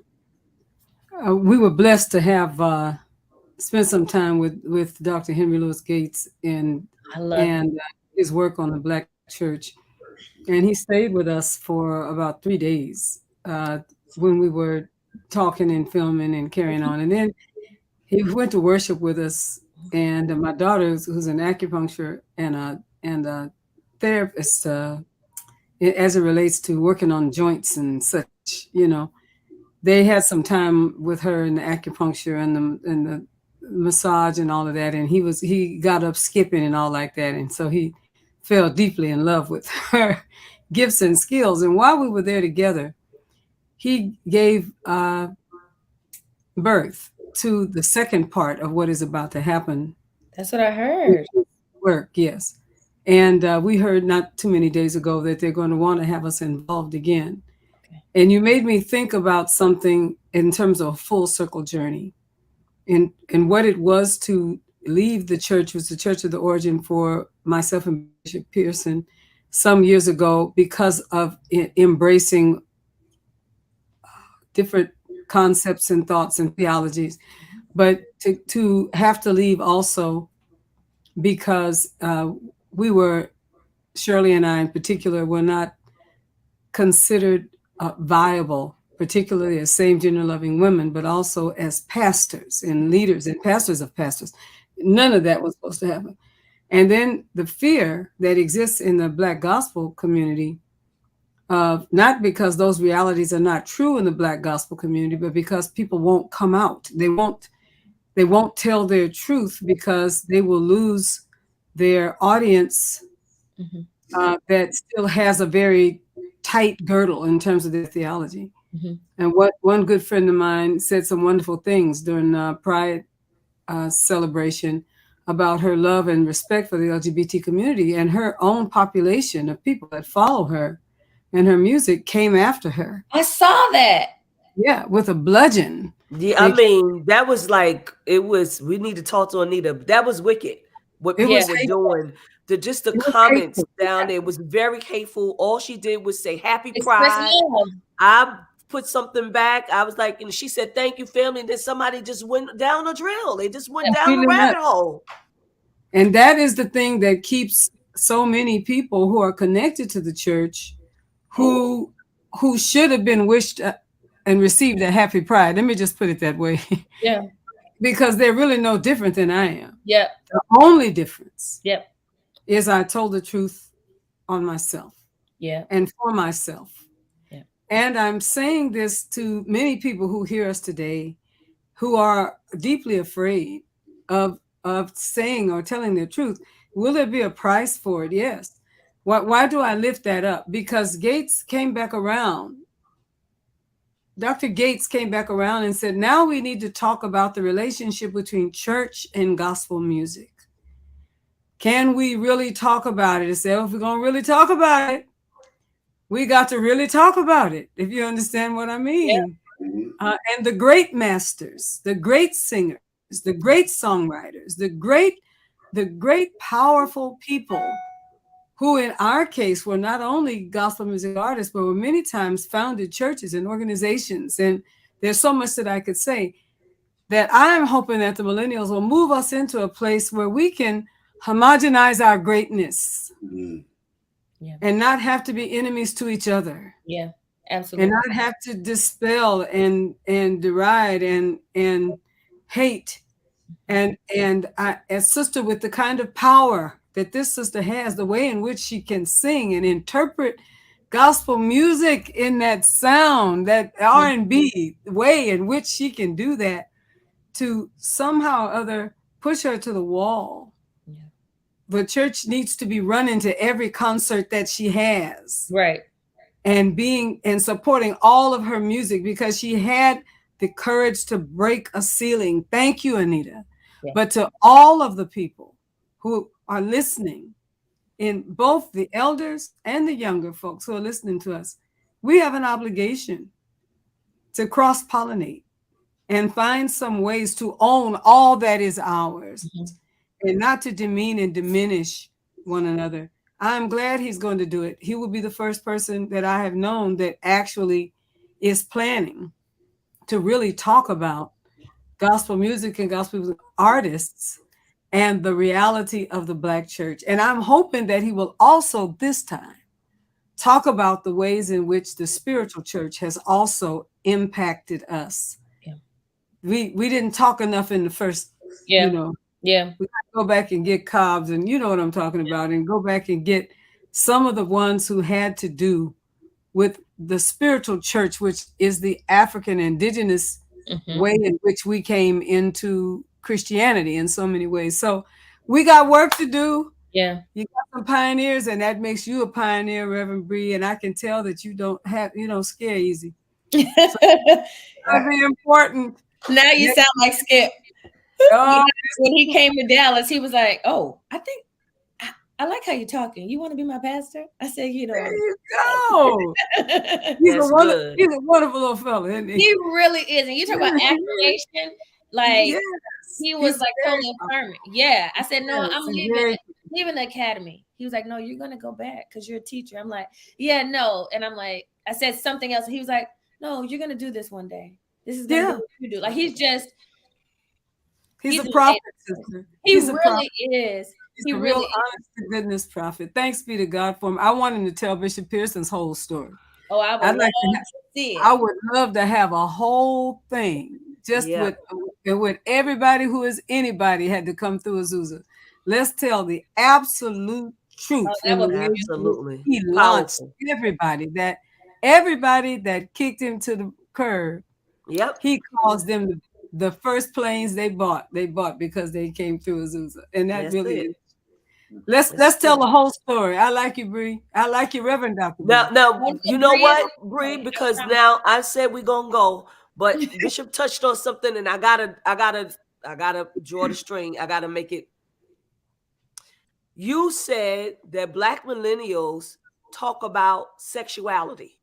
We were blessed to have spent some time with Dr. Henry Louis Gates and his work on the Black church. And he stayed with us for about 3 days when we were talking and filming and carrying on. And then he went to worship with us. And my daughter, who's an acupuncture and a therapist, as it relates to working on joints and such, they had some time with her in the acupuncture and the massage and all of that. And he got up skipping and all like that. And so he fell deeply in love with her gifts and skills. And while we were there together, he gave birth to the second part of what is about to happen. That's what I heard. Work, yes. And we heard not too many days ago that they're going to want to have us involved again. Okay. And you made me think about something in terms of a full circle journey and what it was to leave the church, was the church of the origin for myself and Bishop Pearson some years ago because of embracing different concepts and thoughts and theologies, but to have to leave also because we were, Shirley and I in particular, were not considered viable, particularly as same-gender loving women, but also as pastors and leaders and pastors of pastors. None of that was supposed to happen. And then the fear that exists in the Black gospel community, not because those realities are not true in the Black gospel community, but because people won't come out. They won't tell their truth because they will lose their audience that still has a very tight girdle in terms of their theology. And what one good friend of mine said some wonderful things during Pride celebration about her love and respect for the LGBT community, and her own population of people that follow her and her music came after her. I saw that. Yeah, with a bludgeon. Yeah, I mean, that was like, we need to talk to Anita. That was wicked. What people were doing. The comments down there was very hateful. All she did was say happy Pride. I put something back. I was like, and she said, thank you, family. And then somebody just went down a drill. They just went down the rabbit hole. And that is the thing that keeps so many people who are connected to the church who should have been wished and received a happy Pride. Let me just put it that way. Yeah. Because they're really no different than I am. Yeah. The only difference is I told the truth on myself. Yeah. And for myself. Yeah. And I'm saying this to many people who hear us today who are deeply afraid of saying or telling their truth. Will there be a price for it? Yes. Why do I lift that up? Because Gates came back around. Dr. Gates came back around and said, now we need to talk about the relationship between church and gospel music. Can we really talk about it? And say, if we're going to really talk about it, we got to really talk about it, if you understand what I mean. Yeah. And the great masters, the great singers, the great songwriters, the great powerful people who in our case were not only gospel music artists, but were many times founded churches and organizations. And there's so much that I could say that I'm hoping that the millennials will move us into a place where we can homogenize our greatness and not have to be enemies to each other. Yeah, absolutely. And not have to dispel and deride and hate. And I, as sister with the kind of power that this sister has, the way in which she can sing and interpret gospel music in that sound, that R&B way in which she can do that, to somehow or other push her to the wall. Yeah. The church needs to be running to every concert that she has. Right. And supporting all of her music, because she had the courage to break a ceiling. Thank you, Anita. Yeah. But to all of the people who are listening, in both the elders and the younger folks who are listening to us, we have an obligation to cross-pollinate and find some ways to own all that is ours, and not to demean and diminish one another. I'm glad he's going to do it. He will be the first person that I have known that actually is planning to really talk about gospel music and gospel music artists and the reality of the Black church. And I'm hoping that he will also this time talk about the ways in which the spiritual church has also impacted us. Yeah. We didn't talk enough in the first, Yeah. you know. Yeah. We gotta go back and get Cobbs, and you know what I'm talking about, and go back and get some of the ones who had to do with the spiritual church, which is the African indigenous way in which we came into Christianity in so many ways. So we got work to do. Yeah. You got some pioneers, and that makes you a pioneer, Reverend Bree. And I can tell that you don't scare easy. So that'll be important. Now you sound like Skip. Oh, when he came to Dallas, he was like, "Oh, I think I like how you're talking. You want to be my pastor?" I said, "You know, there you go." He's a wonderful little fella, isn't he? He really is. And you talk about affirmation, like yes. he was like totally affirming. Yeah, I said, "No, Yes, I'm leaving the academy." He was like, "No, you're gonna go back because you're a teacher." I'm like, "Yeah, no," and I'm like, I said something else. And he was like, "No, you're gonna do this one day. This is gonna be what you do." Like he's a prophet, sister. He really is. He's a real honest to goodness prophet. Thanks be to God for him. I want him to tell Bishop Pearson's whole story. Oh, I would love to see it. I would love to have a whole thing just with everybody who is anybody had to come through Azusa. Let's tell the absolute truth. Absolutely. He launched everybody that kicked him to the curb. Yep. He calls them the first planes they bought because they came through Azusa. And that really is. Let's tell the whole story. I like you, Bree. I like you, Reverend Dr. Now, you know what, Bree? Because now I said we're gonna go, but Bishop touched on something, and I gotta draw the string. I gotta make it. You said that Black millennials talk about sexuality.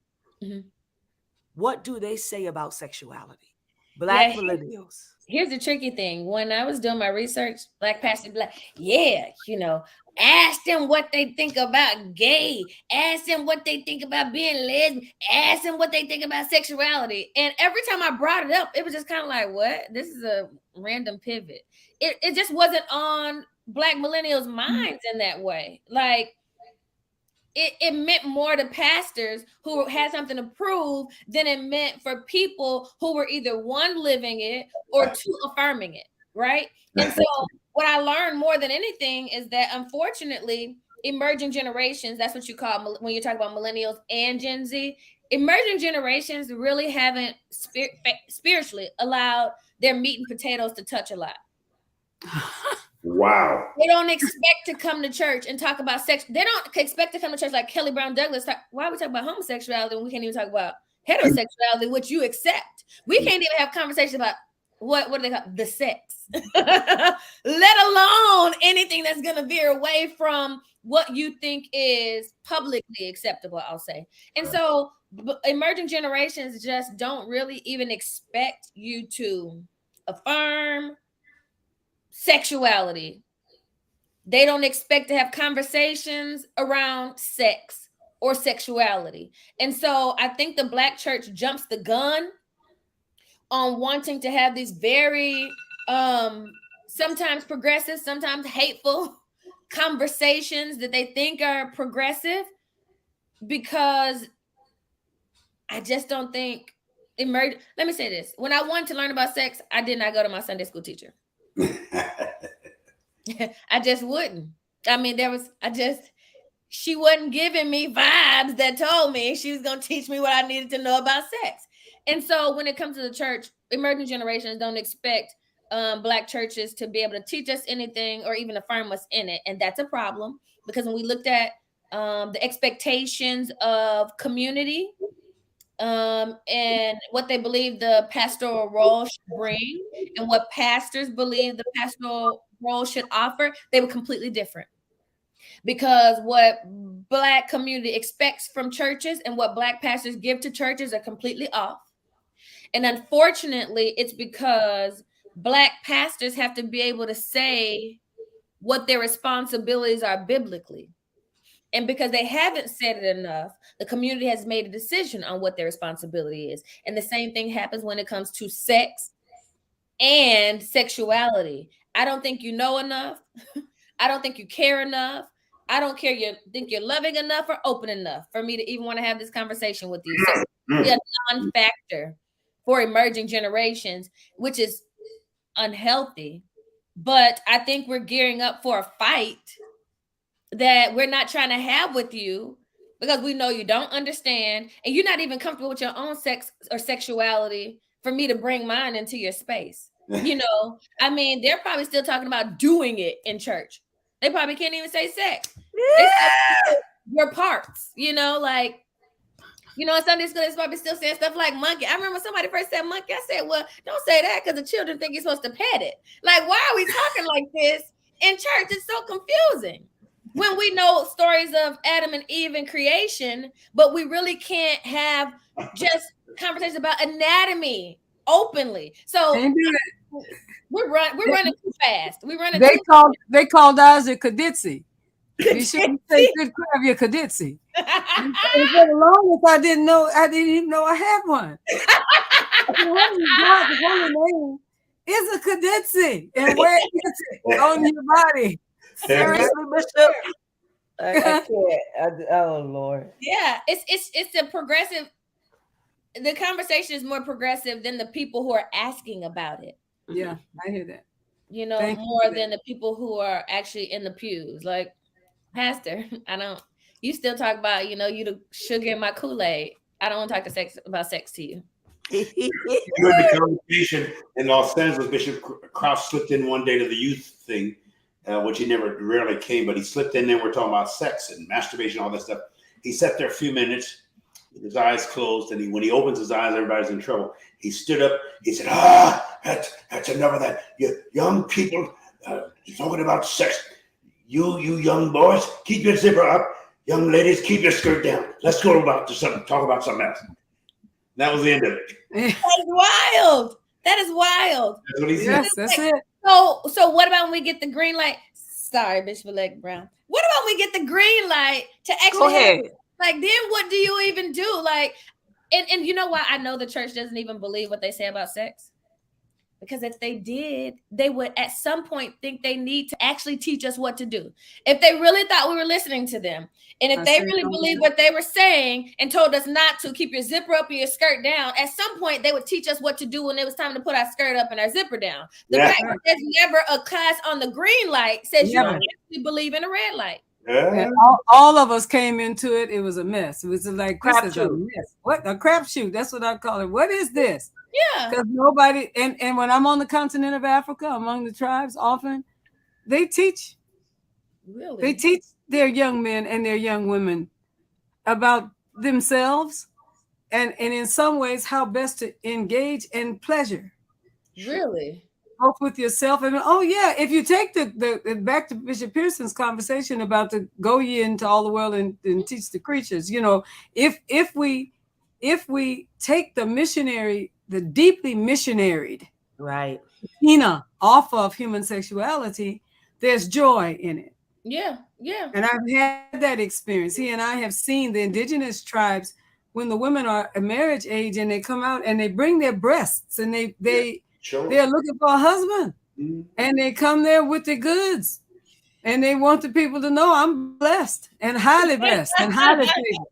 What do they say about sexuality? Black millennials. Here's the tricky thing. When I was doing my research, Black pastor, ask them what they think about gay. Ask them what they think about being lesbian. Ask them what they think about sexuality. And every time I brought it up, it was just kind of like, what? This is a random pivot. It just wasn't on Black millennials' minds in that way. Like, it meant more to pastors who had something to prove than it meant for people who were either one, living it, or two, affirming it, right? And so what I learned more than anything is that, unfortunately, emerging generations, that's what you call when you talk about millennials and Gen Z, emerging generations really haven't spiritually allowed their meat and potatoes to touch a lot. Wow. They don't expect to come to church and talk about sex. They don't expect to come to church like Kelly Brown Douglas. Why are we talking about homosexuality when we can't even talk about heterosexuality, which you accept? We can't even have conversations about what do they call the sex, let alone anything that's going to veer away from what you think is publicly acceptable, I'll say. And so emerging generations just don't really even expect you to affirm sexuality. They don't expect to have conversations around sex or sexuality. And so I think the Black church jumps the gun on wanting to have these very sometimes progressive, sometimes hateful conversations that they think are progressive, because I just don't think let me say this. When I wanted to learn about sex, I did not go to my Sunday school teacher. I just wouldn't. I mean, she wasn't giving me vibes that told me she was going to teach me what I needed to know about sex. And so when it comes to the church, emerging generations don't expect Black churches to be able to teach us anything or even affirm us in it. And that's a problem, because when we looked at the expectations of community and what they believe the pastoral role should bring and what pastors believe the pastoral role should offer, they were completely different. Because what Black community expects from churches and what Black pastors give to churches are completely off. And unfortunately, it's because Black pastors have to be able to say what their responsibilities are biblically. And because they haven't said it enough, the community has made a decision on what their responsibility is. And the same thing happens when it comes to sex and sexuality. I don't think you know enough. I don't think you care enough. I don't care you think you're loving enough or open enough for me to even want to have this conversation with you. So it's a non-factor for emerging generations, which is unhealthy. But I think we're gearing up for a fight that we're not trying to have with you, because we know you don't understand and you're not even comfortable with your own sex or sexuality for me to bring mine into your space. You know, I mean, they're probably still talking about doing it in church. They probably can't even say sex. They say your parts, you know, like, you know, in Sunday school, they're probably still saying stuff like monkey. I remember somebody first said monkey. I said, well, don't say that because the children think you're supposed to pet it. Like, why are we talking like this in church? It's so confusing. When we know stories of Adam and Eve and creation, but we really can't have just conversations about anatomy openly. So we're running too fast. They called Isaac Kaditsi. You shouldn't say good crab, your Kaditsi. And for the longest, I didn't even know I had one. God's holy name is a Kaditsi, and where is it on your body? Seriously, Bishop? I can't. Oh Lord. Yeah, it's a progressive. The conversation is more progressive than the people who are asking about it. Yeah, I hear that. You know, more than the people who are actually in the pews. Like, Pastor, you still talk about, you know, you the sugar in my Kool-Aid. I don't want to talk about sex to you. During the congregation in Los Angeles, Bishop Krause slipped in one day to the youth thing, which he rarely came, but he slipped in there. We're talking about sex and masturbation, all that stuff. He sat there a few minutes with his eyes closed, and when he opens his eyes, everybody's in trouble. He stood up. He said, that's enough of that. You young people, talking about sex. You young boys, keep your zipper up. Young ladies, keep your skirt down. Let's go talk about something else. That was the end of it. That is wild. That is wild. That's what he said. Yes, that's it. So what about when we get the green light? Sorry, Bishop-Elect Brown. What about when we get the green light to actually Go ahead. Like, then what do you even do? Like, and you know why I know the church doesn't even believe what they say about sex? Because if they did, they would at some point think they need to actually teach us what to do. If they really thought we were listening to them, and if they really believed what they were saying and told us not to keep your zipper up and your skirt down, at some point they would teach us what to do when it was time to put our skirt up and our zipper down. The fact that there's never a class on the green light says you don't actually believe in a red light. And all of us came into it. It was a mess. It was like, this is a mess. What? A crapshoot. That's what I call it. What is this? Yeah. Because nobody, and when I'm on the continent of Africa, among the tribes, often they teach their young men and their young women about themselves and in some ways how best to engage in pleasure. Really? Both with yourself and if you take the back to Bishop Pearson's conversation about the go ye into all the world and teach the creatures, you know, if we take the deeply missionaried off of human sexuality, there's joy in it. Yeah. And I've had that experience. He and I have seen the indigenous tribes when the women are at marriage age and they come out and they bring their breasts and they're looking for a husband, and they come there with the goods, and they want the people to know I'm blessed and highly blessed and highly favored,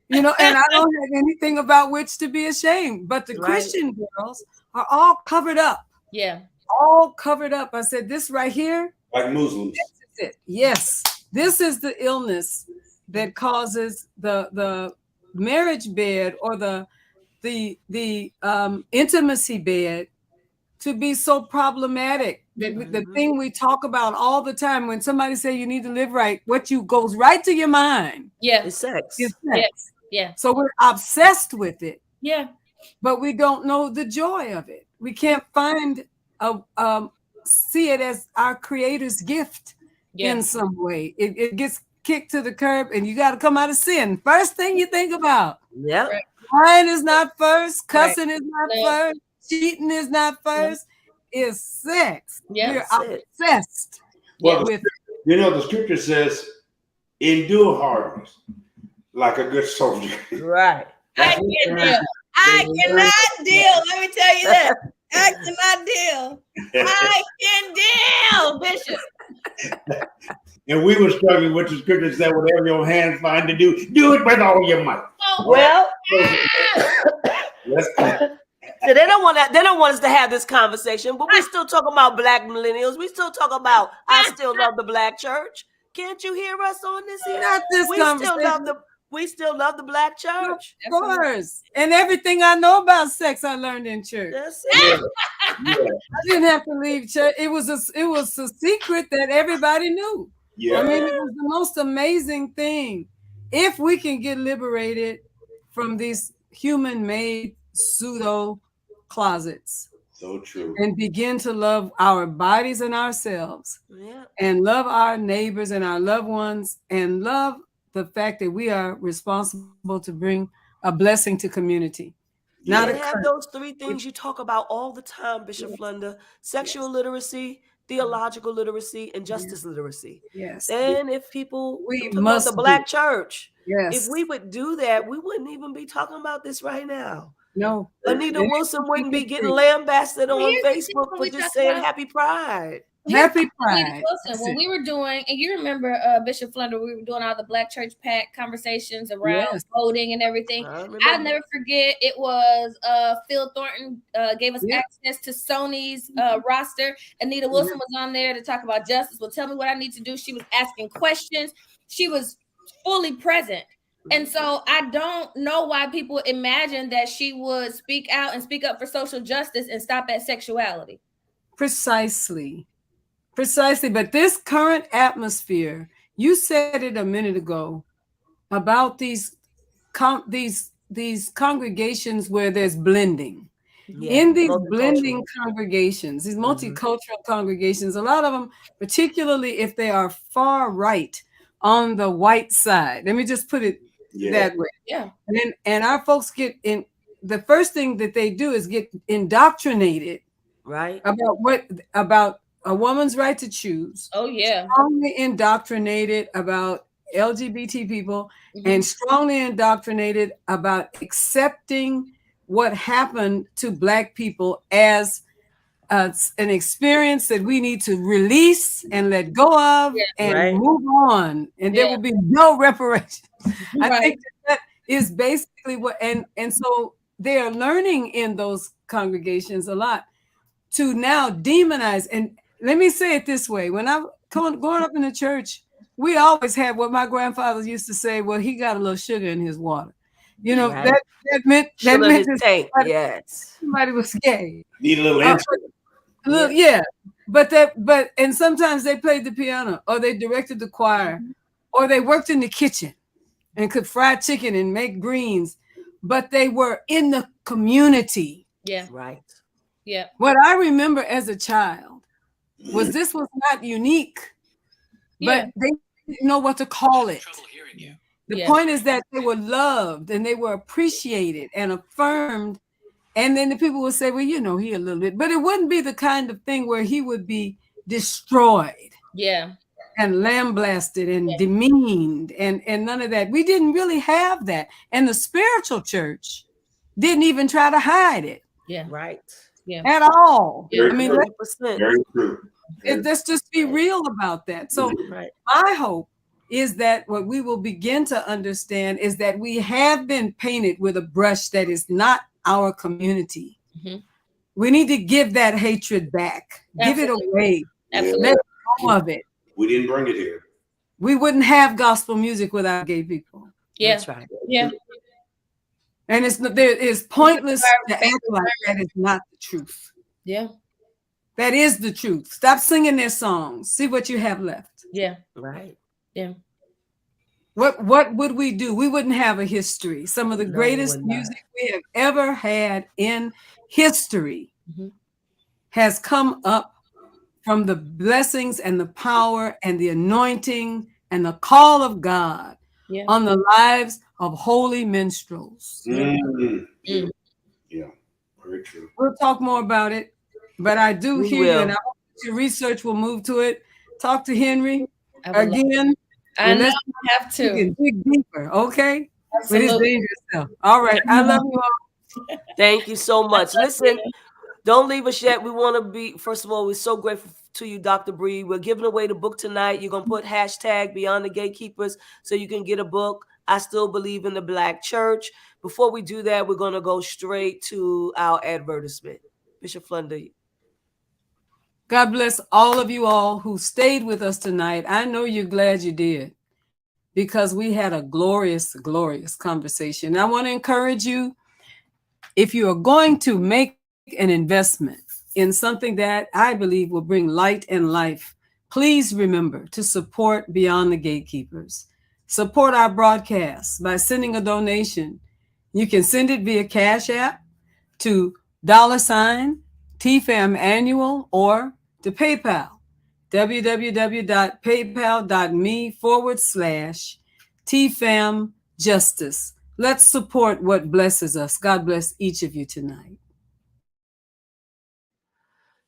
you know. And I don't have anything about which to be ashamed. But the Christian girls are all covered up. Yeah, all covered up. I said, this right here, like Muslims. it. Yes, this is the illness that causes the marriage bed or the intimacy bed to be so problematic. The thing we talk about all the time when somebody say you need to live right, what you goes right to your mind It's sex. is sex. Yeah. So we're obsessed with it. Yeah. But we don't know the joy of it. We can't find see it as our Creator's gift in some way. It gets kicked to the curb, and you got to come out of sin. First thing you think about. Yeah. Right. Lying is not first. Cussing is not first. Cheating is not first. It's sex. Yeah, we're obsessed with. You know, the scripture says, "Endure hardness like a good soldier." Right. I cannot deal. Let me tell you that. I cannot deal. I can deal, Bishop. And we were struggling with the scripture that whatever your hands find to do, do it with all your might. Well, Yes. so they don't want us to have this conversation, but we still talk about black millennials. We still talk about I still love the black church. Can't you hear us on this here? Not this conversation. We still love the black church. Of course. And everything I know about sex I learned in church. That's it. Yeah. I didn't have to leave church. It was a secret that everybody knew. Yeah. I mean, it was the most amazing thing. If we can get liberated from these human-made pseudo closets. So true. And begin to love our bodies and ourselves. Yeah. And love our neighbors and our loved ones, and love the fact that we are responsible to bring a blessing to community. Not have those three things you talk about all the time, Bishop Flunder: sexual literacy, theological literacy, and justice literacy. Yes. Then if people we talk must about the black church, yes, if we would do that, we wouldn't even be talking about this right now. No. Anita Wilson wouldn't be getting lambasted on Facebook for just saying Happy Pride. Happy Pride. Wilson, when we were doing, and you remember Bishop Flunder, we were doing all the Black Church Pack conversations around voting and everything. I'll never forget, it was Phil Thornton gave us access to Sony's roster. Anita Wilson was on there to talk about justice. Well, tell me what I need to do. She was asking questions. She was fully present. And so I don't know why people imagine that she would speak out and speak up for social justice and stop at sexuality. Precisely. But this current atmosphere, you said it a minute ago about these congregations where there's blending. In these blending congregations, these multicultural congregations, a lot of them, particularly if they are far right on the white side, let me just put it that way. Yeah. And our folks get in, the first thing that they do is get indoctrinated about a woman's right to choose. Oh yeah. Strongly indoctrinated about LGBT people and strongly indoctrinated about accepting what happened to Black people as an experience that we need to release and let go of and move on, and there will be no reparation. I think that is basically what, and so they are learning in those congregations a lot to now demonize. And let me say it this way: when I'm growing up in the church, we always had what my grandfather used to say, well, he got a little sugar in his water. You know, that meant somebody was gay. Need a little answer. But sometimes they played the piano, or they directed the choir, or they worked in the kitchen and could fry chicken and make greens, but they were in the community. Yeah. Right. Yeah. What I remember as a child was this was not unique, but they didn't know what to call it. The point is that they were loved and they were appreciated and affirmed. And then the people would say, well, you know, he a little bit, but it wouldn't be the kind of thing where he would be destroyed. Yeah. And lambasted and demeaned and none of that. We didn't really have that. And the spiritual church didn't even try to hide it. Yeah. Right. Yeah. At all. Very I mean, very true. Let's just be real about that. So my hope is that what we will begin to understand is that we have been painted with a brush that is not our community. We need to give that hatred back. Absolutely. Give it away. Absolutely. Let go of it. we didn't bring it here. We wouldn't have gospel music without gay people. Yeah. That's right. Yeah. And it's pointless to act like that is not the truth. Yeah. That is the truth. Stop singing their songs. See what you have left. Yeah. Right. Yeah. What would we do? We wouldn't have a history. Some of the greatest music we have ever had in history has come up from the blessings and the power and the anointing and the call of God on the lives of holy minstrels. Yeah, very true. We'll talk more about it, but I do hear you, and I hope your research will move to it. Talk to Henry again. I know I have to. You can dig deeper, okay? Absolutely. With his dangerous self. All right. I love you all. Thank you so much. Listen, don't leave us yet. We want to be, first of all, we're so grateful to you, Dr. Bree. We're giving away the book tonight. You're going to put hashtag Beyond the Gatekeepers so you can get a book. I still believe in the Black church. Before we do that, we're going to go straight to our advertisement. Bishop Flunder. God bless all of you all who stayed with us tonight. I know you're glad you did, because we had a glorious, glorious conversation. I want to encourage you, if you are going to make an investment in something that I believe will bring light and life, please remember to support Beyond the Gatekeepers. Support our broadcast by sending a donation. You can send it via Cash App to $TFAM Annual or to PayPal, www.paypal.me/TFAM Justice. Let's support what blesses us. God bless each of you tonight.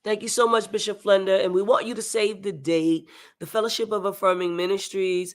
Thank you so much, Bishop Flunder. And we want you to save the date. The Fellowship of Affirming Ministries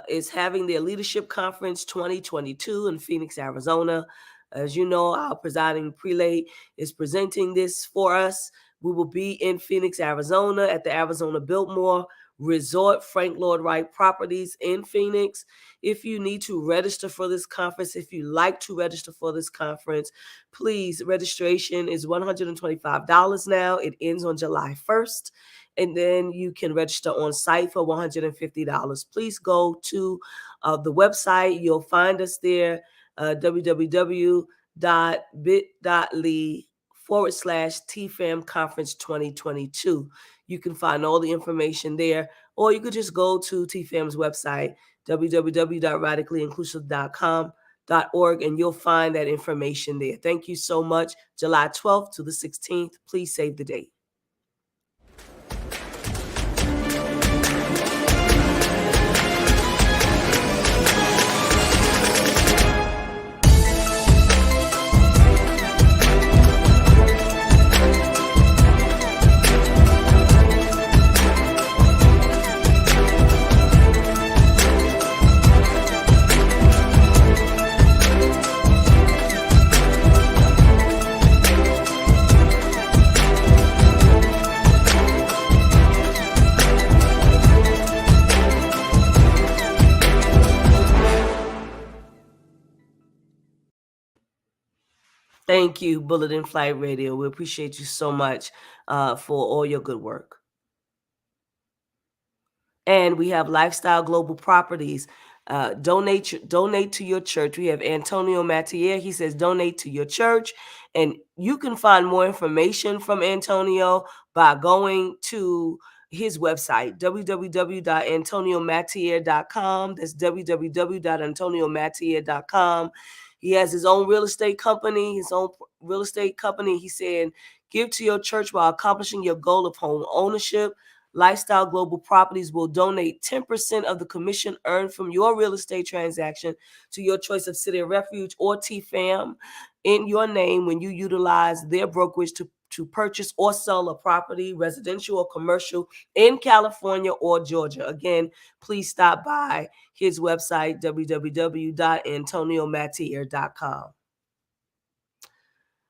is having their Leadership Conference 2022 in Phoenix, Arizona. As you know, our presiding prelate is presenting this for us. We will be in Phoenix, Arizona at the Arizona Biltmore Resort, Frank Lloyd Wright Properties in Phoenix. If you need to register for this conference, if you like to register for this conference, please, registration is $125 now. It ends on July 1st. And then you can register on site for $150. Please go to the website. You'll find us there, www.bit.ly/TFAM Conference 2022. You can find all the information there, or you could just go to TFAM's website, www.radicallyinclusive.com.org, and you'll find that information there. Thank you so much. July 12th to the 16th. Please save the date. Thank you, Bullet in Flight Radio. We appreciate you so much for all your good work. And we have Lifestyle Global Properties. Donate to your church. We have Antonio Mattier. He says donate to your church. And you can find more information from Antonio by going to his website, www.antoniomattier.com. That's www.antoniomattier.com. He has his own real estate company, He's saying, give to your church while accomplishing your goal of home ownership. Lifestyle Global Properties will donate 10% of the commission earned from your real estate transaction to your choice of City of Refuge or TFAM in your name when you utilize their brokerage to purchase or sell a property, residential or commercial, in California or Georgia. Again, please stop by his website, www.antoniomattier.com.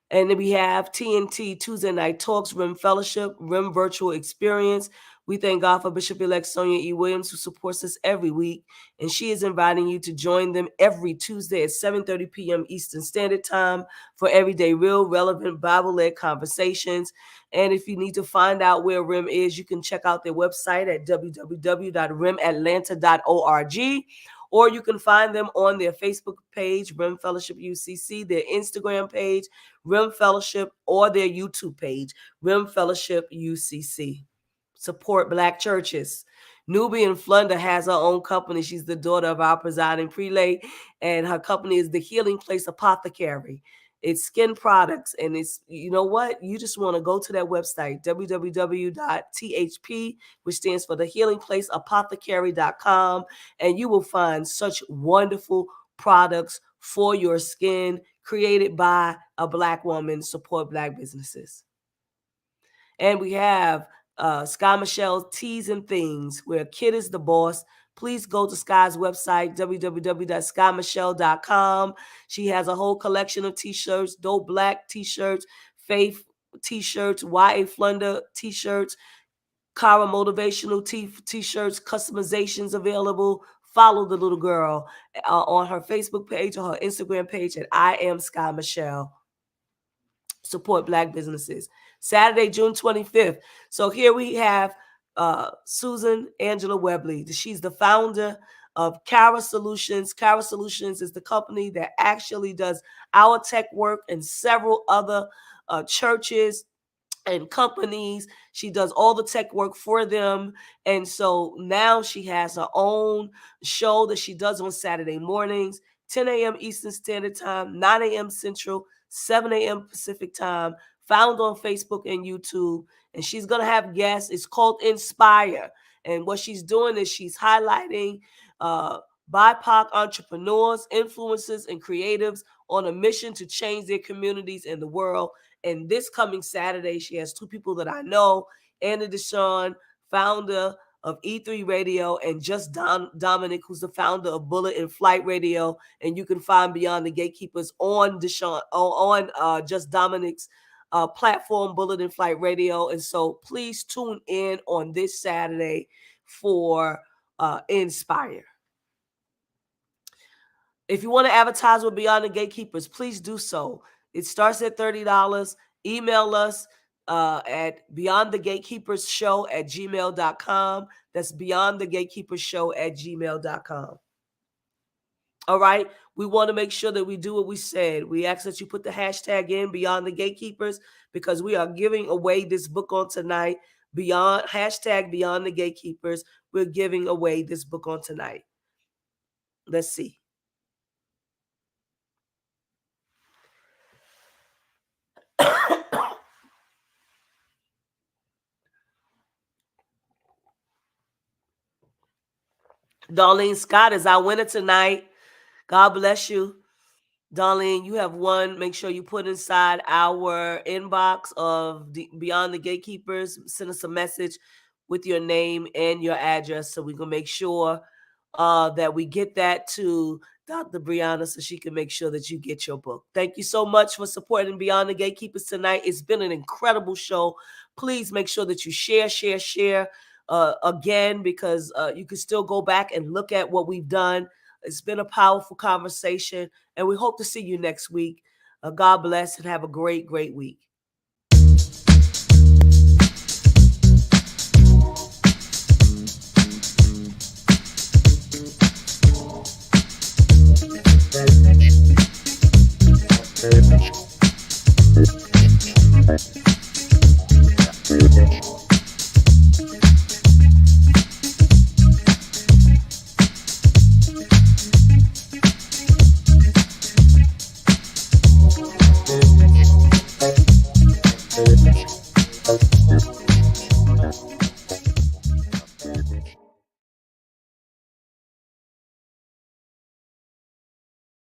And then we have TNT Tuesday Night Talks, RIM Fellowship, RIM Virtual Experience. We thank God for Bishop-Elect Sonia E. Williams, who supports us every week, and she is inviting you to join them every Tuesday at 7:30 p.m. Eastern Standard Time for everyday, real, relevant, Bible-led conversations. And if you need to find out where RIM is, you can check out their website at www.rimatlanta.org, or you can find them on their Facebook page, RIM Fellowship UCC, their Instagram page, RIM Fellowship, or their YouTube page, RIM Fellowship UCC. Support Black churches. Nubian Flunder has her own company. She's the daughter of our presiding prelate, and her company is the Healing Place Apothecary. It's skin products, and it's, you know what? You just want to go to that website, www.thp, which stands for the Healing Place Apothecary.com, and you will find such wonderful products for your skin created by a Black woman. Support Black businesses. And we have Sky Michelle's Teas and Things, where Kid is the boss. Please go to Sky's website, www.skymichelle.com. She has a whole collection of t-shirts, dope Black t-shirts, faith t-shirts, YA Flunder t-shirts, Kara motivational t-shirts, customizations available. Follow the little girl on her Facebook page or her Instagram page at I Am Sky Michelle. Support Black businesses. Saturday, June 25th. So here we have Susan Angela Webley. She's the founder of Kara Solutions. Kara Solutions is the company that actually does our tech work and several other churches and companies. She does all the tech work for them. And so now she has her own show that she does on Saturday mornings, 10 a.m. Eastern Standard Time, 9 a.m. Central, 7 a.m. Pacific Time, found on Facebook and YouTube. And she's going to have guests. It's called Inspire. And what she's doing is she's highlighting BIPOC entrepreneurs, influencers, and creatives on a mission to change their communities and the world. And this coming Saturday, she has two people that I know, Anna Deshawn, founder of E3 Radio, and Just Dominic, who's the founder of Bullet and Flight Radio. And you can find Beyond the Gatekeepers on Deshawn, on Just Dominic's platform, Bullet and Flight Radio. And so please tune in on this Saturday for Inspire. If you want to advertise with Beyond the Gatekeepers, please do so. It starts at $30. Email us at beyondthegatekeepersshow@gmail.com. That's beyondthegatekeepersshow@gmail.com. All right. We want to make sure that we do what we said. We ask that you put the hashtag in Beyond the Gatekeepers, because we are giving away this book on tonight. Hashtag Beyond the Gatekeepers. We're giving away this book on tonight. Let's see. Darlene Scott is our winner tonight. God bless you. Darlene, you have won. Make sure you put inside our inbox of Beyond the Gatekeepers. Send us a message with your name and your address so we can make sure that we get that to Dr. Brianna so she can make sure that you get your book. Thank you so much for supporting Beyond the Gatekeepers tonight. It's been an incredible show. Please make sure that you share again, because you can still go back and look at what we've done. It's been a powerful conversation, and we hope to see you next week. God bless and have a great, great week. Very much.